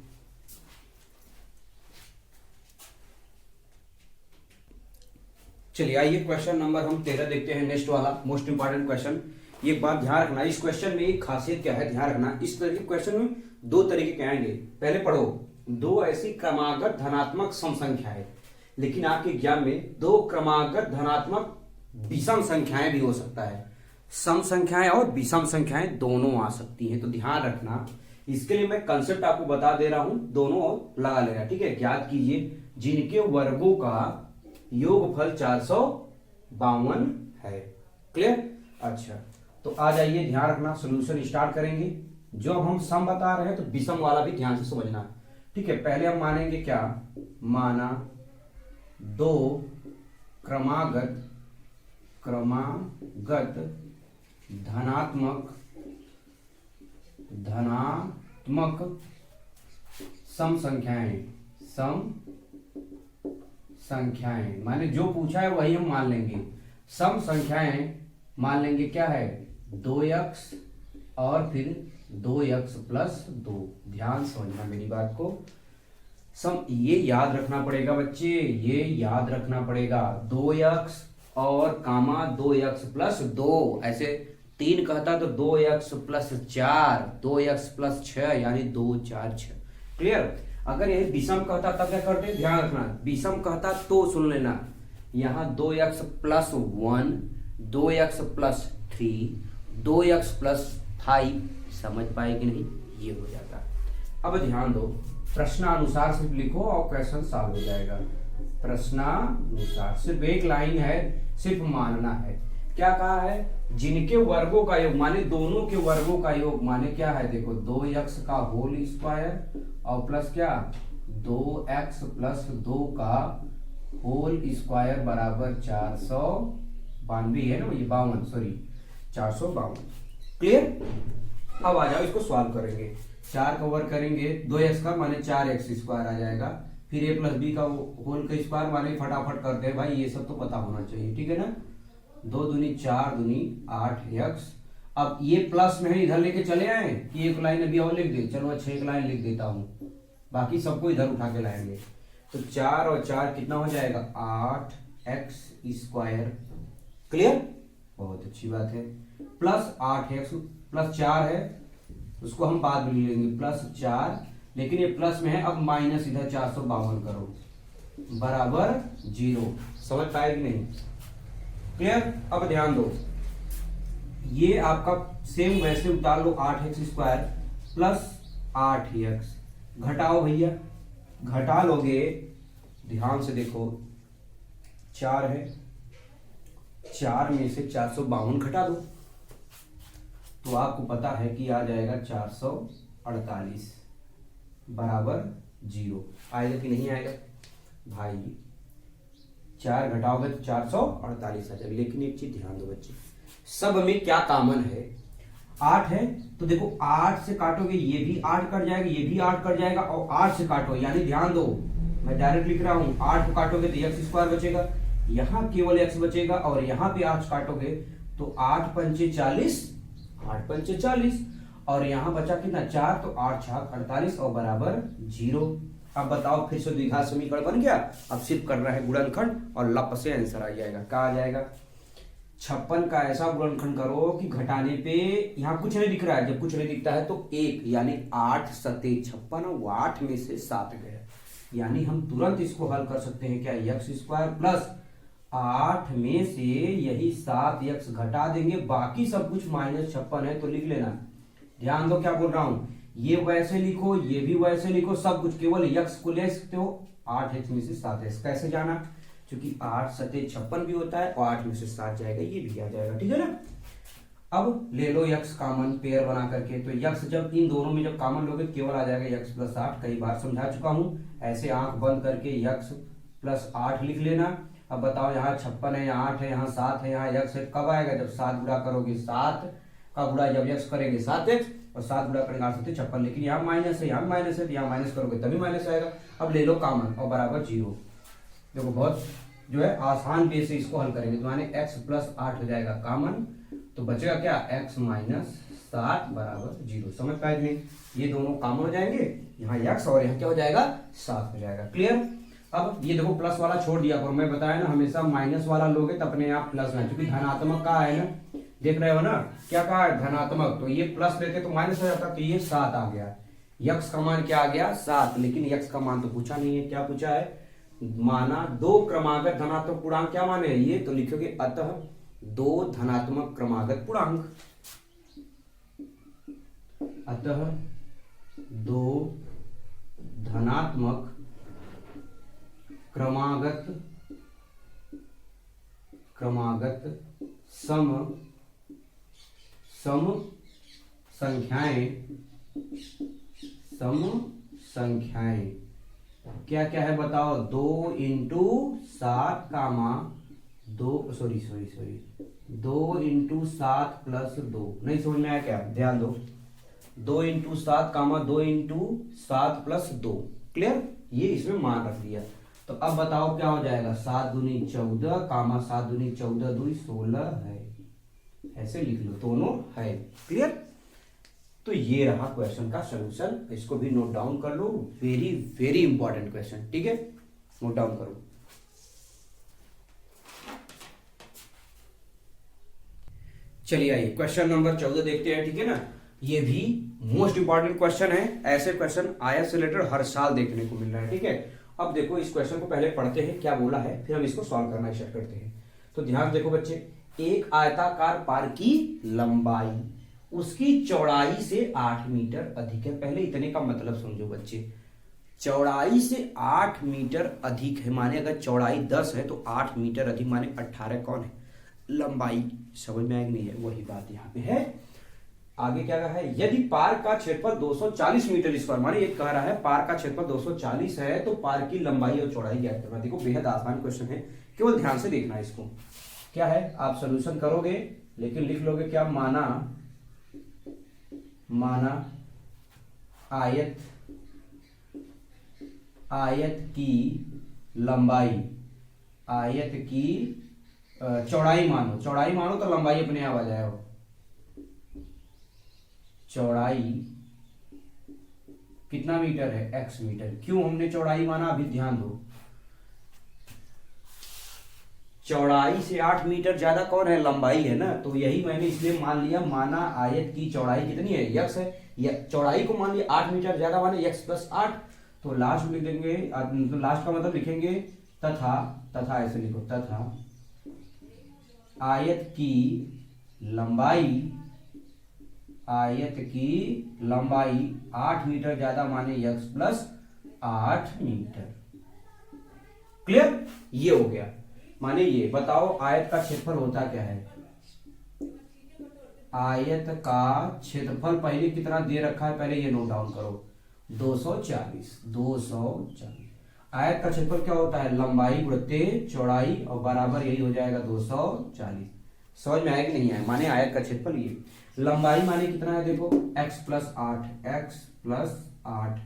चलिए आइए क्वेश्चन नंबर हम 13 देखते हैं, नेक्स्ट वाला मोस्ट इंपॉर्टेंट क्वेश्चन। एक बात ध्यान रखना, इस क्वेश्चन में एक खासियत क्या है, ध्यान रखना। इस तरह के क्वेश्चन में 2 तरीके के आएंगे। पहले पढ़ो, 2 ऐसी क्रमागत धनात्मक सम संख्या है, लेकिन आपके ज्ञान में 2 क्रमागत धनात्मक विषम संख्याएं भी हो सकता है। सम संख्याएं और विषम संख्याएं दोनों आ सकती हैं, तो ध्यान रखना। इसके लिए मैं कंसेप्ट आपको बता दे रहा हूं, दोनों और लगा लेना, ठीक है। याद कीजिए, जिनके वर्गों का योगफल 452 है, क्लियर? अच्छा, तो आ जाइए, ध्यान रखना, सोल्यूशन स्टार्ट करेंगे। जो हम सम बता रहे हैं तो विषम वाला भी ध्यान से समझना, ठीक है? पहले हम मानेंगे क्या, माना दो क्रमागत धनात्मक सम संख्याएं, माने जो पूछा है वही हम मान लेंगे। सम संख्याएं मान लेंगे क्या है, 2x और फिर 2x प्लस 2। ध्यान समझना मेरी बात को, सम ये याद रखना पड़ेगा बच्चे, ये याद रखना पड़ेगा, 2x और कामा 2x प्लस 2, ऐसे 3 कहता तो 2x प्लस 4, 2x प्लस 6 यानी 2 4 6। क्लियर? अगर यही विषम कहता तब क्या करते, ध्यान रखना, विषम कहता तो सुन लेना, यहाँ 2x plus 1, 2x plus 3, 2x plus 5, समझ पाए कि नहीं, ये हो जाता। अब ध्यान दो, प्रश्नानुसार सिर्फ लिखो और क्वेश्चन सॉल्व हो जाएगा। प्रश्नानुसार सिर्फ एक लाइन है, सिर्फ मानना है। क्या कहा है, जिनके वर्गों का योग, माने दोनों के वर्गों का योग, माने क्या है, देखो 2x का होल स्क्वायर और प्लस क्या 2x प्लस 2 का होल स्क्वायर बराबर 492 है ना, ये 52, सॉरी 452। क्लियर? अब आ जाओ, इसको सॉल्व करेंगे। 4 का वर्ग करेंगे, 2x का माने 4x स्क्वायर आ जाएगा, फिर a प्लस बी का होल का स्क्वायर, माने फटाफट करते हैं भाई, ये सब तो पता होना चाहिए, ठीक है ना। 2 दूनी 4 दूनी 8x। अब ये प्लस में है, इधर लेके चले आए कि एक लाइन अभी और लिख दे, चलो अच्छा एक लाइन लिख देता हूं, बाकी सबको इधर उठा के लाएंगे। तो 4 और 4 कितना हो जाएगा, 8x स्क्वायर। क्लियर? बहुत अच्छी बात है। प्लस 8x प्लस 4 है, उसको हम बाद में लेंगे, प्लस 4, लेकिन ये प्लस में है, अब माइनस इधर 452 करो बराबर 0। समझ पाए कि नहीं? क्लियर? अब ध्यान दो, ये आपका सेम वैसे उतार लो, 8x स्क्वायर प्लस 8x, घटाओ भैया, घटा लोगे, ध्यान से देखो, 4 है, 4 में से 452 घटा दो तो आपको पता है कि आ जाएगा 448 बराबर 0। आएगा कि नहीं आएगा भाई? 4 घटाओगे तो 448 आ जाएगा। लेकिन एक चीज ध्यान दो बच्चे, सब में क्या कॉमन है, 8 है, तो देखो 8 से काटोगे ये भी 8 कट जाएगा, ये भी 8 कट जाएगा, और 8 से काटो, यानी ध्यान दो, मैं डायरेक्ट लिख रहा हूं, 8 को काटोगे तो x स्क्वायर बचेगा, यहाँ केवल x बचेगा, और यहाँ पे 8 काटोगे तो 8 पंचे 40, 8 पंचे 40, और यहाँ बचा कितना 4, तो 8 छाक 48 और बराबर 0। अब बताओ, फिर से द्विघात समीकरण बन गया। अब सिर्फ कर रहा है गुणनखंड और लप से आंसर आ जाएगा। क्या आ जाएगा, 56 का ऐसा गुणनखंड करो कि घटाने पे यहाँ कुछ नहीं दिख रहा है, जब कुछ नहीं दिखता है तो 1, यानी 8 सते 56, वो 8 में से 7 गया, यानी हम तुरंत इसको हल कर सकते हैं क्या, x स्क्वायर प्लस 8 में से यही 7x घटा देंगे, बाकी सब कुछ माइनस 56 है तो लिख लेना। ध्यान दो क्या बोल रहा हूं, ये वैसे लिखो, ये भी वैसे लिखो, सब कुछ, केवल x को ले सकते हो, 8x में से 7x कैसे जाना, क्योंकि 8 सते 56 भी होता है और 8 में से 7 जाएगा, ये भी आ जाएगा, ठीक है ना। अब ले लो x कॉमन पेयर बना करके, तो x जब इन दोनों में जब कॉमन लोगे केवल आ जाएगा x प्लस 8। कई बार समझा चुका हूं, ऐसे आंख बंद करके x प्लस 8 लिख लेना। अब बताओ, यहाँ 56 है, यहाँ 8 है, यहाँ 7 है, यहाँ x है, कब आएगा, जब 7 गुणा करोगे, 7 का गुणा जब x करेंगे 7x, और 7 गुणा करेंगे 8 सते 56, लेकिन यहाँ माइनस है, यहाँ माइनस है, तो यहाँ माइनस करोगे तभी माइनस आएगा। अब ले लो कॉमन और बराबर 0। देखो बहुत जो है आसान वे से इसको हल करेंगे, तो माने x प्लस 8 हो जाएगा कॉमन, तो बचेगा क्या, x माइनस 7 बराबर 0। समझ पाए नहीं? ये दोनों कॉमन हो जाएंगे, यहाँ x और यहाँ क्या हो जाएगा, 7 हो जाएगा। क्लियर? अब ये देखो प्लस वाला छोड़ दिया करो, मैं बताया ना हमेशा माइनस वाला लोगे तो अपने आप प्लस ना, क्योंकि धनात्मक का है ना, देख रहे हो ना, क्या कहा है धनात्मक, तो ये प्लस लेते तो माइनस हो जाता, तो ये 7 आ गया। x का मान क्या आ गया, 7, लेकिन x का मान तो पूछा नहीं है, क्या पूछा है, माना 2 क्रमागत धनात्मक पूर्णांक, क्या माने है ये, तो लिखोगे अतः 2 धनात्मक क्रमागत पूर्णांक, अतः 2 धनात्मक क्रमागत सम संख्याएं क्या क्या है बताओ। 2 × 7 कामा 2 × 7 + 2 नहीं समझ में आया क्या, ध्यान दो। 2 × 7 कामा 2 × 7 + 2 क्लियर, ये इसमें मान रख दिया। तो अब बताओ क्या हो जाएगा, 7 दूनी 14 कामा 7 दूनी 14 दूनी 16 है, ऐसे लिख लो, दोनों है क्लियर। तो ये रहा क्वेश्चन का सलूशन, इसको भी नोट डाउन कर लो, वेरी वेरी इंपॉर्टेंट क्वेश्चन, ठीक है, नोट डाउन करो। चलिए आइए क्वेश्चन नंबर 14 देखते हैं, ठीक है ना। ये भी मोस्ट इंपॉर्टेंट क्वेश्चन है, ऐसे क्वेश्चन आईएएस से रिलेटेड हर साल देखने को मिल रहा है, ठीक है। अब देखो इस क्वेश्चन को पहले पढ़ते हैं क्या बोला है, फिर हम इसको सॉल्व करना स्टार्ट करते हैं। तो ध्यान देखो बच्चे, एक आयताकार पार की लंबाई उसकी चौड़ाई से 8 मीटर अधिक है। पहले इतने का मतलब समझो बच्चे, चौड़ाई से 8 मीटर अधिक है, माने अगर चौड़ाई 10 है तो 8 मीटर अधिक माने 18 कौन है, लंबाई। समझ में आएगी नहीं है, वही बात यहाँ पे है। आगे क्या कहा है, यदि पार का क्षेत्रफल 240 मीटर स्क्वायर, माने ये कह रहा है पार का क्षेत्रफल 240 है तो पार की लंबाई और चौड़ाई ज्ञात करना। देखो बेहद आसान क्वेश्चन है, केवल ध्यान से देखना है इसको। क्या है, आप सॉल्यूशन करोगे लेकिन लिख लोगे क्या, माना आयत की लंबाई, आयत की चौड़ाई मानो तो लंबाई अपने आप आ जाएगा। चौड़ाई कितना मीटर है, x मीटर। क्यों हमने चौड़ाई माना, अभी ध्यान दो। चौड़ाई से 8 मीटर ज्यादा कौन है, लंबाई है ना, तो यही मैंने इसलिए मान लिया, माना आयत की चौड़ाई कितनी है, x है, चौड़ाई को मान लिया 8 मीटर ज्यादा माने x + 8। तो लास्ट में लिख देंगे, तो लास्ट का मतलब लिखेंगे तथा ऐसे लिखो, तथा आयत की लंबाई 8 मीटर ज्यादा माने x + 8 मीटर। क्लियर, ये हो गया। माने ये बताओ आयत का क्षेत्रफल होता क्या है, आयत का क्षेत्रफल पहले कितना दे रखा है, पहले ये नोट डाउन करो, 240। आयत का क्षेत्रफल क्या होता है, लंबाई गुणित चौड़ाई और बराबर यही हो जाएगा 240। समझ में आया कि नहीं आया, माने आयत का क्षेत्रफल ये, लंबाई माने कितना है देखो, x + 8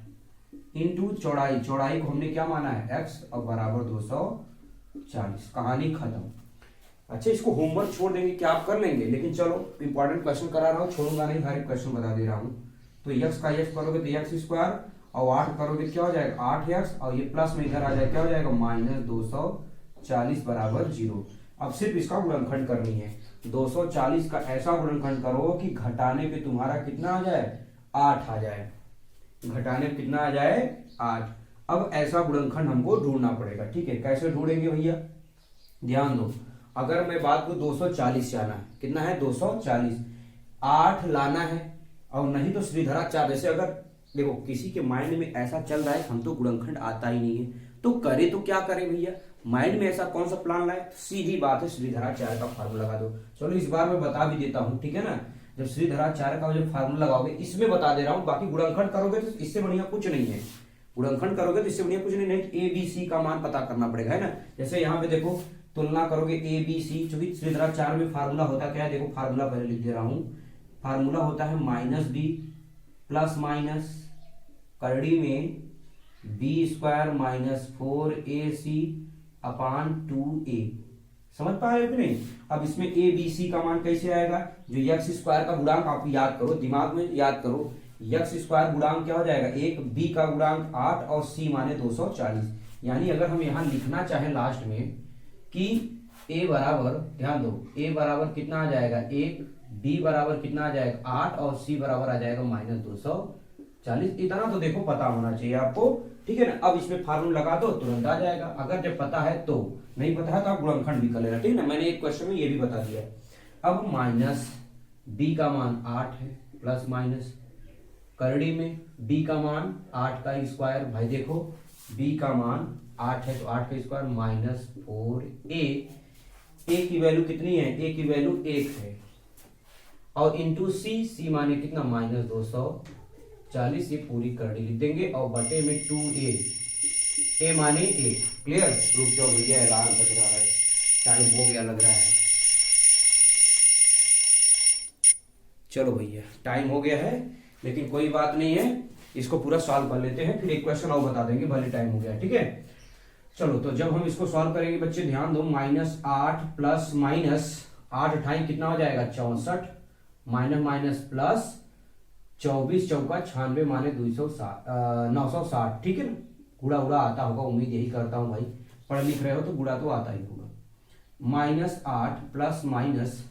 इंटू चौड़ाई को हमने क्या माना है, x और बराबर 240। कहानी खत्म। अच्छा इसको होमवर्क छोड़ देंगे क्या, आप कर लेंगे, लेकिन चलो इंपॉर्टेंट क्वेश्चन करा रहा हूँ, छोड़ूंगा नहीं, हर एक क्वेश्चन बता दे रहा हूँ। तो x का x करोगे तो x² और 8 करोगे क्या हो जाएगा 8x, और ये प्लस में इधर आ जाएगा क्या हो जाएगा -240 बराबर 0। अब सिर्फ इसका गुणनखंड करनी है, 240 का ऐसा गुणनखंड करो कि घटाने पे तुम्हारा कितना आ जाए, 8 आ जाए, घटाने पे कितना आ जाए 8। अब ऐसा गुणनखंड हमको ढूंढना पड़ेगा, ठीक है। कैसे ढूंढेंगे भैया, ध्यान दो। अगर मैं बात करूं 240 जाना है, कितना है 240, 8 लाना है, और नहीं तो श्रीधरा 4। जैसे अगर देखो किसी के माइंड में ऐसा चल रहा है हम तो गुणनखंड आता ही नहीं है, तो करे तो क्या करे भैया, माइंड में ऐसा कौन सा प्लान लाए, सीधी बात है श्रीधरा 4 का फार्मूला लगा दो। चलो इस बार मैं बता भी देता हूं, ठीक है ना। जब श्रीधरा 4 का जो फार्मूला लगाओगे इसमें बता दे रहा हूं, बाकी गुणनखंड करोगे तो इससे बढ़िया कुछ नहीं है, गुणनखंड करोगे तो इससे बढ़िया कुछ नहीं, ए बी सी का मान पता करना पड़ेगा, है ना। जैसे यहाँ पे देखो तुलना करोगे ए बी सी, चूंकि श्रीधरा 4 में फार्मूला होता क्या है, देखो फार्मूला पहले लिख दे रहा हूं, फार्मूला होता है -b + करड़ी में b² - 4ac/2a। समझ पा रहे हो कि नहीं। अब इसमें ए बी सी का मान कैसे आएगा, जो x² का गुणांक आप याद करो, दिमाग में याद करो, x² गुणांक क्या हो जाएगा 1, b का गुणांक 8 और c माने 240। यानी अगर हम यहाँ लिखना चाहें लास्ट में कि a बराबर, ध्यान दो, a बराबर कितना आ जाएगा 1, b बराबर कितना आ जाएगा 8 और c बराबर आ जाएगा -240। इतना तो देखो पता होना चाहिए आपको, ठीक है ना। अब इसमें फार्मूला लगा दो तुरंत आ जाएगा, अगर जब पता है तो, नहीं पता है तो आप गुणनखंड भी कर लेना, ठीक है ना। मैंने एक क्वेश्चन में ये भी बता दिया। अब -b का मान 8 है, प्लस करड़ी में b का मान 8 का स्क्वायर, भाई देखो b का मान 8 है तो 8 का स्क्वायर -4a ए की वैल्यू कितनी है, ए की वैल्यू 1 है, और इंटू सी, सी माने कितना -240, ये पूरी करड़ी लिख देंगे, और बटे में 2a, ए माने 1। क्लियर? रुक जाओ भैया, अलार्म बज रहा है, टाइम हो गया लग रहा है। चलो भैया टाइम हो गया है, लेकिन कोई बात नहीं है, इसको पूरा सॉल्व कर लेते हैं, फिर एक क्वेश्चन और बता देंगे, भले टाइम हो गया। ठीक है, चलो तो जब हम इसको सॉल्व करेंगे बच्चे ध्यान दो, -8 प्लस -8 अठाई कितना हो जाएगा 64, माइनस माइनस प्लस 24 चौका 96 माने 960। ठीक है ना, गुड़ा उड़ा आता होगा, उम्मीद यही करता हूं भाई, पढ़ लिख रहे हो तो गुड़ा तो आता ही होगा। -8 प्लस माइनस,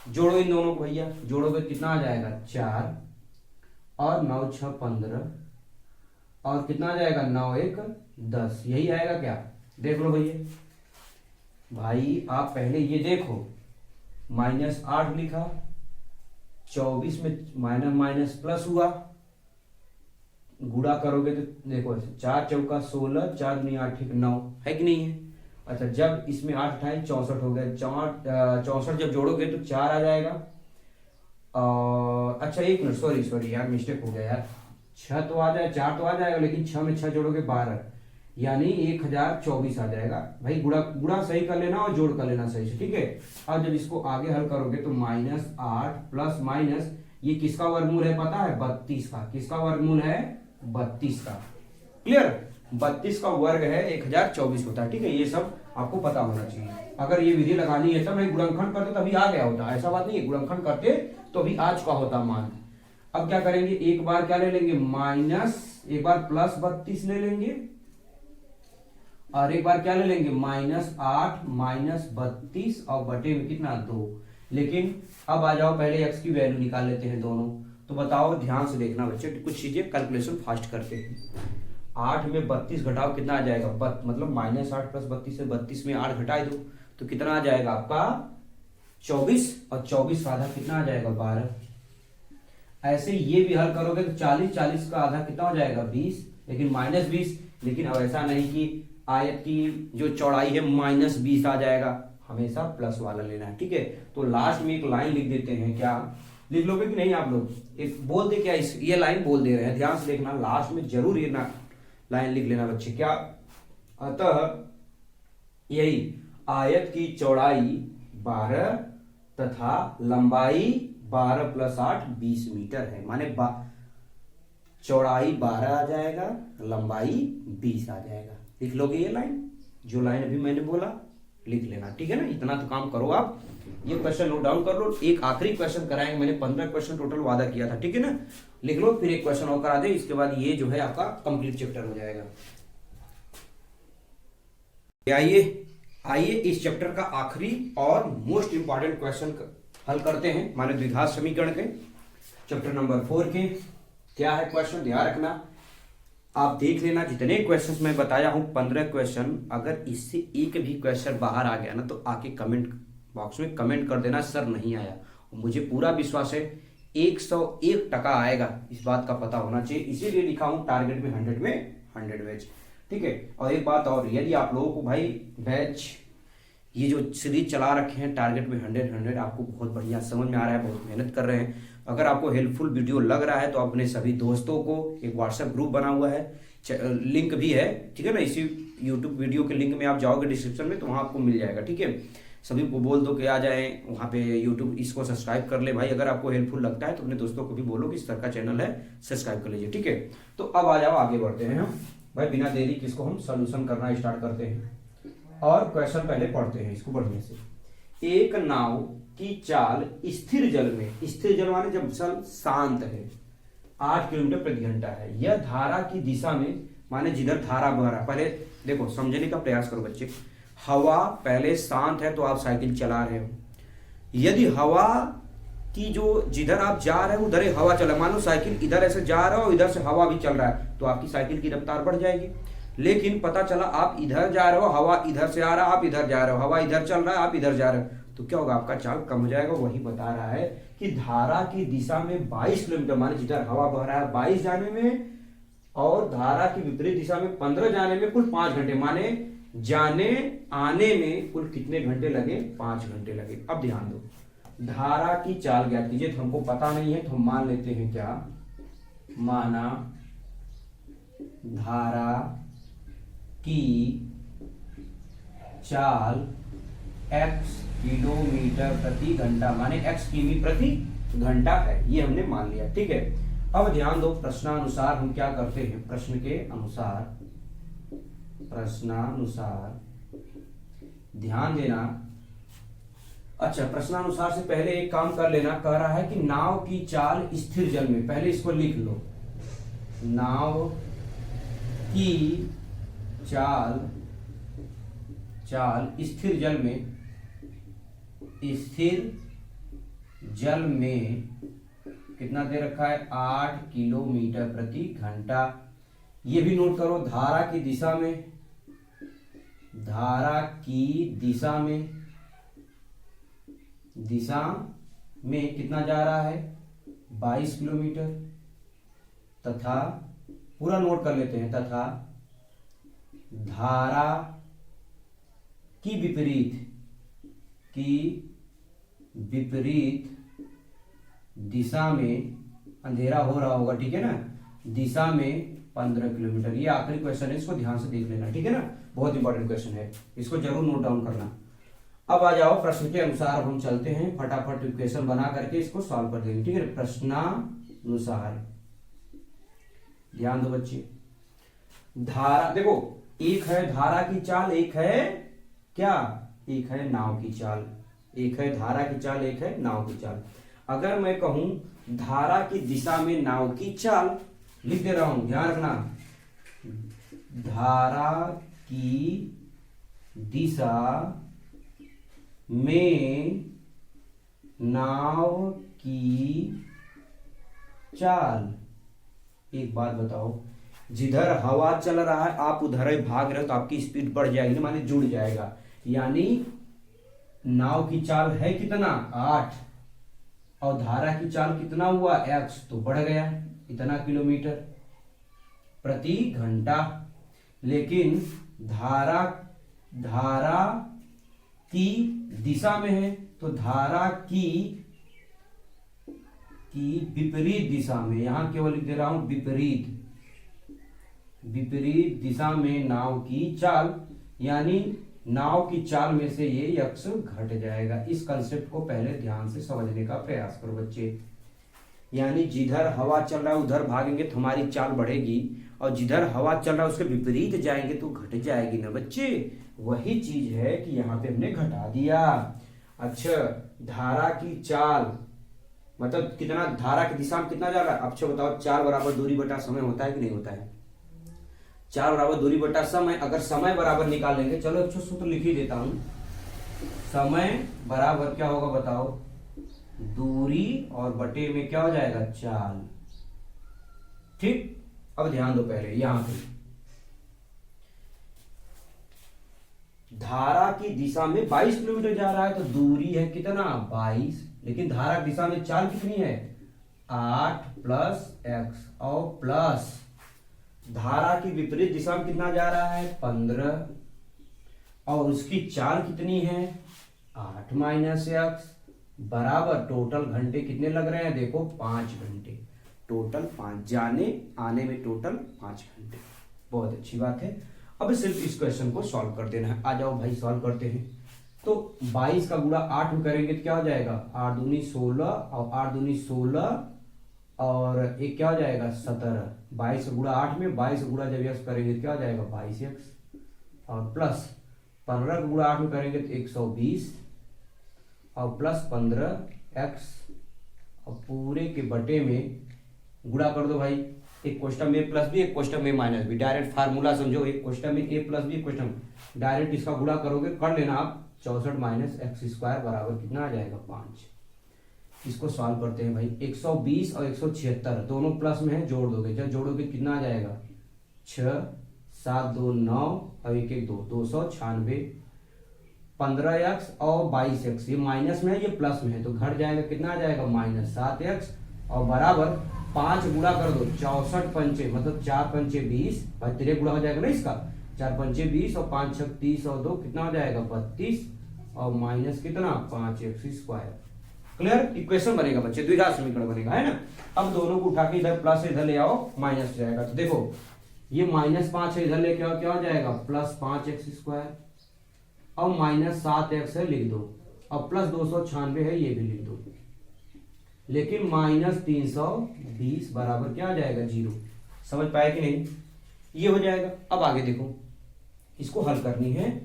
जोड़ो इन दोनों को भैया, जोड़ोगे कितना आ जाएगा 4, और 9 6 15, और कितना आ जाएगा 9 1 10, यही आएगा क्या? देख लो भैया भाई, आप पहले ये देखो, -8 लिखा, 24 में माइनस माइनस प्लस हुआ, गुड़ा करोगे तो देखो 4 चौका 16, 4 दूनी 8 ठीक 9 है कि नहीं है। अच्छा, जब इसमें 8 अठाई 64 हो गया, 64 जब जोड़ोगे तो 4 आ जाएगा, अच्छा एक मिनट, सॉरी यार, मिस्टेक हो गया यार, 6 तो आ जाए, 4 तो आ जाएगा, लेकिन 6 में 6 जोड़ोगे 12, यानी 1024 आ जाएगा। भाई गुड़ा सही कर लेना और जोड़ कर लेना सही से, ठीक है। अब जब इसको आगे हल करोगे तो -8 प्लस माइनस, ये किसका वर्गमूल है पता है? 32 का। किसका वर्गमूल है? 32 का। क्लियर? 32 का वर्ग है 1024 होता है, ठीक है। ये सब आपको पता होना चाहिए। अगर ये विधि लगानी है तब नहीं, गुणनखंड करते तभी आ गया होता, ऐसा बात नहीं है, गुणनखंड करते तो अभी आ चुका होता मान। अब क्या करेंगे, एक बार क्या ले लेंगे माइनस, एक बार प्लस 32 ले लेंगे, और एक बार क्या ले लेंगे -8 माइनस 32 और बटे में कितना 2। लेकिन अब आ जाओ, पहले x की वैल्यू निकाल लेते हैं दोनों। तो बताओ, ध्यान से देखना बच्चे, कुछ चीजें कैलकुलेशन फास्ट करते हैं। 8 में 32 घटाओ कितना आ जाएगा, मतलब -8 प्लस 32 से 32 में 8 घटा दो तो कितना आ जाएगा आपका 24, और 24 का आधा कितना आ जाएगा 12। ऐसे ये भी हल करोगे तो 40 का आधा कितना हो जाएगा 20, लेकिन -20। लेकिन अब ऐसा नहीं कि आयत की जो चौड़ाई है -20 आ जाएगा, हमेशा प्लस वाला लेना है, ठीक है। तो लास्ट में एक लाइन लिख देते हैं, क्या लिख लोगे कि नहीं आप लोग? एक बोल दे क्या, ये लाइन बोल दे रहे हैं, ध्यान से देखना, लास्ट में जरूर ये लाइन लिख लेना बच्चे। क्या? अतः यही आयत की चौड़ाई 12 तथा लंबाई 12 प्लस 8 20 मीटर है। माने चौड़ाई 12 आ जाएगा, लंबाई 20 आ जाएगा। लिख लोगे ये लाइन, जो लाइन अभी मैंने बोला लिख लेना, ठीक है ना। इतना तो काम करो आप, ये क्वेश्चन नोट डाउन कर लो। एक आखिरी क्वेश्चन कराएंगे, मैंने 15 क्वेश्चन टोटल वादा किया था, ठीक है ना। लिख लो, फिर एक क्वेश्चन और करा दे, इसके बाद ये जो है आपका कंप्लीट चैप्टर हो जाएगा। आइए इस चैप्टर का आखिरी और मोस्ट इंपॉर्टेंट क्वेश्चन हल करते हैं, माने द्विघात समीकरण के चैप्टर नंबर 4 के। क्या है क्वेश्चन, ध्यान रखना, आप देख लेना। जितने क्वेश्चंस मैं बताया हूं 15 क्वेश्चन, अगर इससे एक भी क्वेश्चन बाहर आ गया ना तो आके कमेंट बॉक्स में कमेंट कर देना सर नहीं आया। मुझे पूरा विश्वास है 101% आएगा, इस बात का पता होना चाहिए, इसीलिए लिखा हूं टारगेट में 100 में 100 बैच, ठीक है। और एक बात और, यदि आप लोगों को भाई बैच ये जो सीरीज चला रखे हैं टारगेट में 100 आपको बहुत बढ़िया समझ में आ रहा है, बहुत मेहनत कर रहे हैं, अगर आपको हेल्पफुल वीडियो लग रहा है तो अपने सभी दोस्तों को, एक व्हाट्सएप ग्रुप बना हुआ है, लिंक भी है, ठीक है ना। इसी यूट्यूब वीडियो के लिंक में आप जाओगे डिस्क्रिप्शन में तो वहाँ आपको मिल जाएगा, ठीक है। सभी को बोल दो कि आ जाए वहाँ पे यूट्यूब, इसको सब्सक्राइब कर ले भाई। अगर आपको हेल्पफुल लगता है तो अपने दोस्तों को भी बोलो कि इस तरह का चैनल है, सब्सक्राइब कर लीजिए, ठीक है। तो अब आ जाओ, आगे बढ़ते हैं हम भाई, बिना देरी किसको हम सोल्यूशन करना स्टार्ट करते हैं और क्वेश्चन पहले पढ़ते हैं इसको बढ़िया से। एक नाव की चाल स्थिर जल में, स्थिर जल माने जब जल शांत है, 8 किलोमीटर प्रति घंटा है। यह धारा की दिशा में, माने जिधर धारा बह रहा, पहले देखो समझने का प्रयास करो बच्चे। हवा पहले शांत है तो आप साइकिल चला रहे हो, यदि हवा की जो जिधर आप जा रहे हो उधर हवा चला, मानो साइकिल इधर ऐसे जा रहा हो, इधर से हवा भी चल रहा है, तो आपकी साइकिल की रफ्तार बढ़ जाएगी। लेकिन पता चला आप इधर जा रहे हो, हवा इधर से आ रहा, आप इधर जा रहे हो, हवा इधर चल रहा है, आप इधर जा रहे हो, तो क्या होगा, आपका चाल कम हो जाएगा। वही बता रहा है कि धारा की दिशा में 22 किलोमीटर, माने जिधर हवा बह रहा है 22 जाने में, और धारा की विपरीत दिशा में 15 जाने में कुल 5 घंटे, माने जाने आने में कुल कितने घंटे लगे, 5 घंटे लगे। अब ध्यान दो, धारा की चाल ज्ञात कीजिए। तो हमको पता नहीं है तो हम मान लेते हैं क्या, माना धारा की चाल x किलोमीटर प्रति घंटा, माने x किमी प्रति घंटा है, ये हमने मान लिया। ठीक है, अब ध्यान दो, प्रश्नानुसार हम क्या करते हैं, प्रश्नानुसार ध्यान देना। अच्छा, प्रश्नानुसार से पहले एक काम कर लेना, कह रहा है कि नाव की चाल स्थिर जल में, पहले इसको लिख लो, नाव की चाल स्थिर जल में कितना दे रखा है, 8 किलोमीटर प्रति घंटा। ये भी नोट करो, धारा की दिशा में कितना जा रहा है, 22 किलोमीटर, तथा पूरा नोट कर लेते हैं, तथा धारा की विपरीत दिशा में, अंधेरा हो रहा होगा, ठीक है ना, दिशा में 15 किलोमीटर। ये आखिरी क्वेश्चन है, इसको ध्यान से देख लेना, ठीक है ना, बहुत इंपॉर्टेंट क्वेश्चन है, इसको जरूर नोट डाउन करना। अब आ जाओ, प्रश्न के अनुसार हम चलते हैं, फटाफट इक्वेशन बना करके इसको सॉल्व कर देंगे। ठीक है, प्रश्नानुसार ध्यान दो बच्चे। धारा देखो, एक है धारा की चाल, एक है क्या, एक है नाव की चाल, एक है धारा की चाल, एक है नाव की चाल। अगर मैं कहूं धारा की दिशा में नाव की चाल, लिख दे रहा हूं, ध्यान रखना, धारा की दिशा में नाव की चाल। एक बात बताओ, जिधर हवा चल रहा है आप उधर ही भाग रहे हो तो आपकी स्पीड बढ़ जाएगी, माने जुड़ जाएगा, यानी नाव की चाल है कितना, 8, और धारा की चाल कितना हुआ, x, तो बढ़ गया इतना किलोमीटर प्रति घंटा। लेकिन धारा की दिशा में है, तो धारा की विपरीत दिशा में, यहां केवल लिख दे रहा हूं विपरीत दिशा में नाव की चाल, यानी नाव की चाल में से ये x घट जाएगा। इस कंसेप्ट को पहले ध्यान से समझने का प्रयास करो बच्चे, यानी जिधर हवा चल रहा है उधर भागेंगे तो हमारी चाल बढ़ेगी, और जिधर हवा चल रहा है उसके विपरीत जाएंगे तो घट जाएगी ना बच्चे। वही चीज है कि यहाँ पे हमने घटा दिया। अच्छा, धारा की चाल मतलब कितना, धारा की दिशा में कितना जा रहा है, अच्छा बताओ, 4 बराबर दूरी बटा समय होता है कि नहीं होता है, 4 बराबर दूरी बटा समय। अगर समय बराबर निकालेंगे, चलो अच्छा सूत्र लिख ही देता हूं, समय बराबर क्या होगा बताओ, दूरी और बटे में क्या हो जाएगा, चाल। ठीक, अब ध्यान दो, पहले यहां पे धारा की दिशा में 22 किलोमीटर जा रहा है, तो दूरी है कितना, 22, लेकिन धारा की दिशा में चाल कितनी है, 8 प्लस x, और प्लस धारा की विपरीत दिशा में कितना जा रहा है, 15, और उसकी चाल कितनी है, 8 माइनस x, बराबर टोटल घंटे कितने लग रहे हैं, देखो 5 घंटे, टोटल 5, जाने आने में टोटल 5 घंटे। बहुत अच्छी बात है। अब सिर्फ इस क्वेश्चन को सॉल्व कर देना है। आ जाओ भाई सॉल्व करते हैं। तो 22 का गुणा 8 में करेंगे तो क्या हो जाएगा, 8 दूनी 16, और 8 दूनी 16, और एक क्या हो जाएगा, 17। 22 गुणा 8 में 22 गुणा जब x करेंगे तो क्या हो जाएगा, 22x, और प्लस 15 गुणा 8 में करेंगे तो 120, और प्लस 15x, और पूरे के बटे में गुणा कर दो भाई, एक क्वेश्चन में प्लस भी, एक क्वेश्चन में माइनस भी, डायरेक्ट फार्मूला समझो, एक क्वेश्चन में a plus B, question direct इसका गुणा करोगे, कर लेना आप, 64 माइनस एक्स स्क्वायर बराबर कितना आ जाएगा, 5। इसको सॉल्व करते हैं भाई, 120 और 176 दोनों प्लस में है, जोड़ दोगे, जब जोड़ोगे कितना आ जाएगा, 6, 7, 2, 9, और 1, 1, 2, 296, 15x और 22x, ये माइनस में है, ये प्लस में है, तो घट जाएगा, कितना आ जाएगा, माइनस 7x, और बराबर 5 गुणा कर दो, 64 पंचे मतलब 4 पंचे 20, भाई 3 गुणा हो जाएगा ना इसका, 4 पंचे 20 और 5 छक 30 और 2 कितना हो जाएगा 32 और माइनस कितना 5x²। क्लियर। इक्वेशन बनेगा बच्चे, द्विघात समीकरण बनेगा, है ना। अब दोनों को उठा के इधर प्लस इधर ले आओ माइनस जाएगा। तो देखो ये -5 है, इधर लेके आओ क्या हो जाएगा +5x²। अब -7x है लिख दो, अब +296 है ये भी लिख दो, लेकिन -320 बराबर क्या आ जाएगा 0। समझ पाए कि नहीं, ये हो जाएगा। अब आगे देखो, इसको हल करनी है,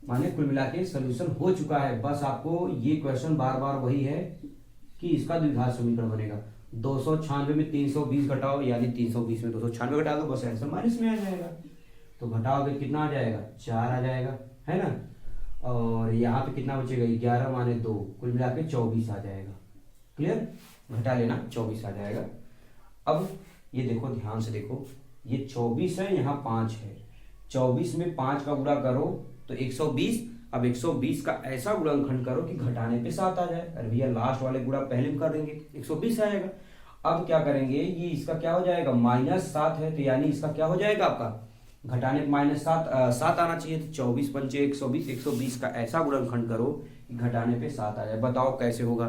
माने कुल मिला के सोल्यूशन हो चुका है। बस आपको ये क्वेश्चन बार बार वही है कि इसका द्विघात समीकरण बनेगा। 296 में 320 घटाओ, यानी 320 में 296 घटा दो, बस आंसर माइनस में आ जाएगा। तो घटाओगे कितना आ जाएगा 4 आ जाएगा, है ना। और यहाँ पे कितना बचेगा 11 माने 2, कुल मिला के 24 आ जाएगा। क्लियर, घटा लेना 24 आ जाएगा। अब ये देखो ध्यान से देखो, ये 24 है, यहाँ 5 है, 24 में 5 का गुणा करो तो 120। अब 120 का ऐसा गुणनखंड करो कि घटाने पे 7 आ जाए। अरे भैया लास्ट वाले गुणा पहले में कर देंगे, 120 आएगा। अब क्या करेंगे, ये इसका क्या हो जाएगा -7 है, तो यानी इसका क्या हो जाएगा आपका घटाने पे -7 आना चाहिए। तो 24 पंचे 120, 120 का ऐसा गुणनखंड करो कि घटाने पे 7 आ जाए। बताओ कैसे होगा,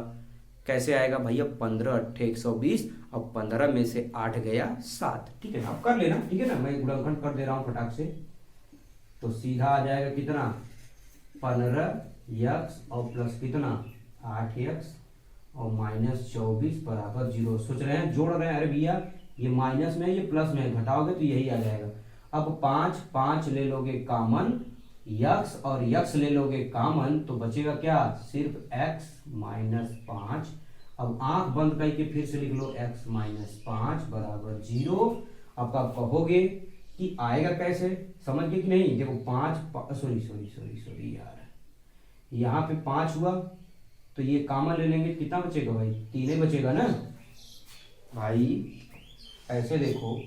कैसे आएगा भैया 15 8 120, अब 15 में से 8 गया 7। ठीक है ना, आप कर लेना, ठीक है ना, मैं गुणनखंड कर दे रहा हूं फटाक से। तो सीधा आ जाएगा कितना 15x और प्लस कितना 8x और -24 बराबर 0। सोच रहे हैं, जोड़ रहे हैं, अरे भैया ये माइनस में है ये प्लस में है, घटाओगे तो यही आ जाएगा। अब 5 ले लोगे कॉमन, यक्स और यक्स ले लोगे कॉमन, तो बचेगा क्या सिर्फ x -5। अब आंख बंद करके फिर से लिख लो x -5 बराबर 0। अब आप कहोगे कि आएगा कैसे, समझ गए कि नहीं। देखो 5 सॉरी यार, यहाँ पे 5 हुआ तो ये कॉमन ले लेंगे, कितना बचेगा भाई 3 ही बचेगा ना भाई। ऐसे देखो,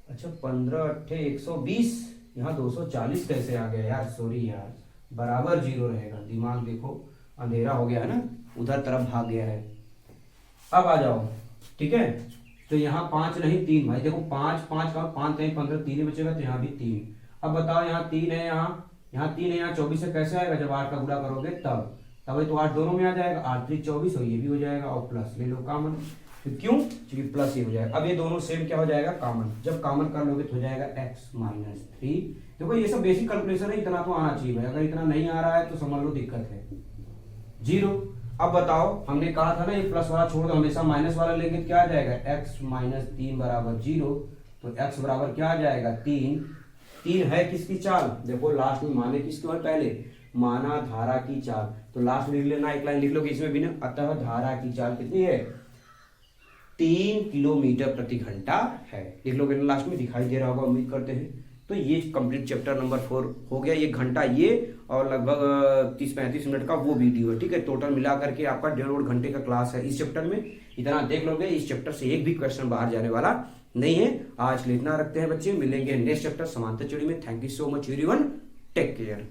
अच्छा 15 8 120, यहाँ 240 कैसे आ गया यार, सॉरी यार, बराबर 0 रहेगा। दिमाग देखो अंधेरा हो गया है ना, उधर तरफ भाग गया है। अब आ जाओ, ठीक है। तो यहाँ 5 नहीं 3 भाई, देखो 5 का 5 नहीं 15, 3 ही बचेगा, तो यहाँ भी 3। अब बताओ यहाँ 3 है, यहाँ 3 है, यहाँ 24 से कैसे आएगा, जब 8 का गुणा करोगे तब तो 8 दोनों में आ जाएगा, 8 3 24 और ये भी हो जाएगा, और प्लस ले लो कॉमन। तो क्यों, क्योंकि प्लस ये हो जाएगा। अब ये दोनों सेम क्या हो जाएगा कॉमन, जब कॉमन कर लोगे तो हो जाएगा x -3। देखो ये सब बेसिक कैलकुलेशन है, इतना तो आना चाहिए भाई, अगर इतना नहीं आ रहा है तो समझ लो दिक्कत है। 0। अब बताओ, हमने कहा था ना ये प्लस वाला छोड़ दो, हमेशा माइनस वाला लेंगे तो क्या आ जाएगा x -3 बराबर 0। तो x बराबर क्या आ जाएगा 3 है किसकी चाल, देखो लास्ट में माने किसके और पहले माना धारा की चाल, तो लास्ट में लिख लेना, एक लाइन लिख लो इसमें भी ना। अतः धारा की चाल कितनी है 3 किलोमीटर प्रति घंटा है, लिख लोगे ना लास्ट में, दिखाई दे रहा होगा उम्मीद करते हैं। तो ये कंप्लीट चैप्टर नंबर 4 हो गया। ये घंटा ये और लगभग 30-35 मिनट का वो वीडियो है, ठीक है। टोटल मिला करके आपका 1.5 घंटे का क्लास है इस चैप्टर में। इतना देख लोगे, इस चैप्टर से एक भी क्वेश्चन बाहर जाने वाला नहीं है। आज के लिए इतना रखते हैं बच्चे, मिलेंगे नेक्स्ट चैप्टर समांतर चौड़ी में। Thank you so much everyone, take care.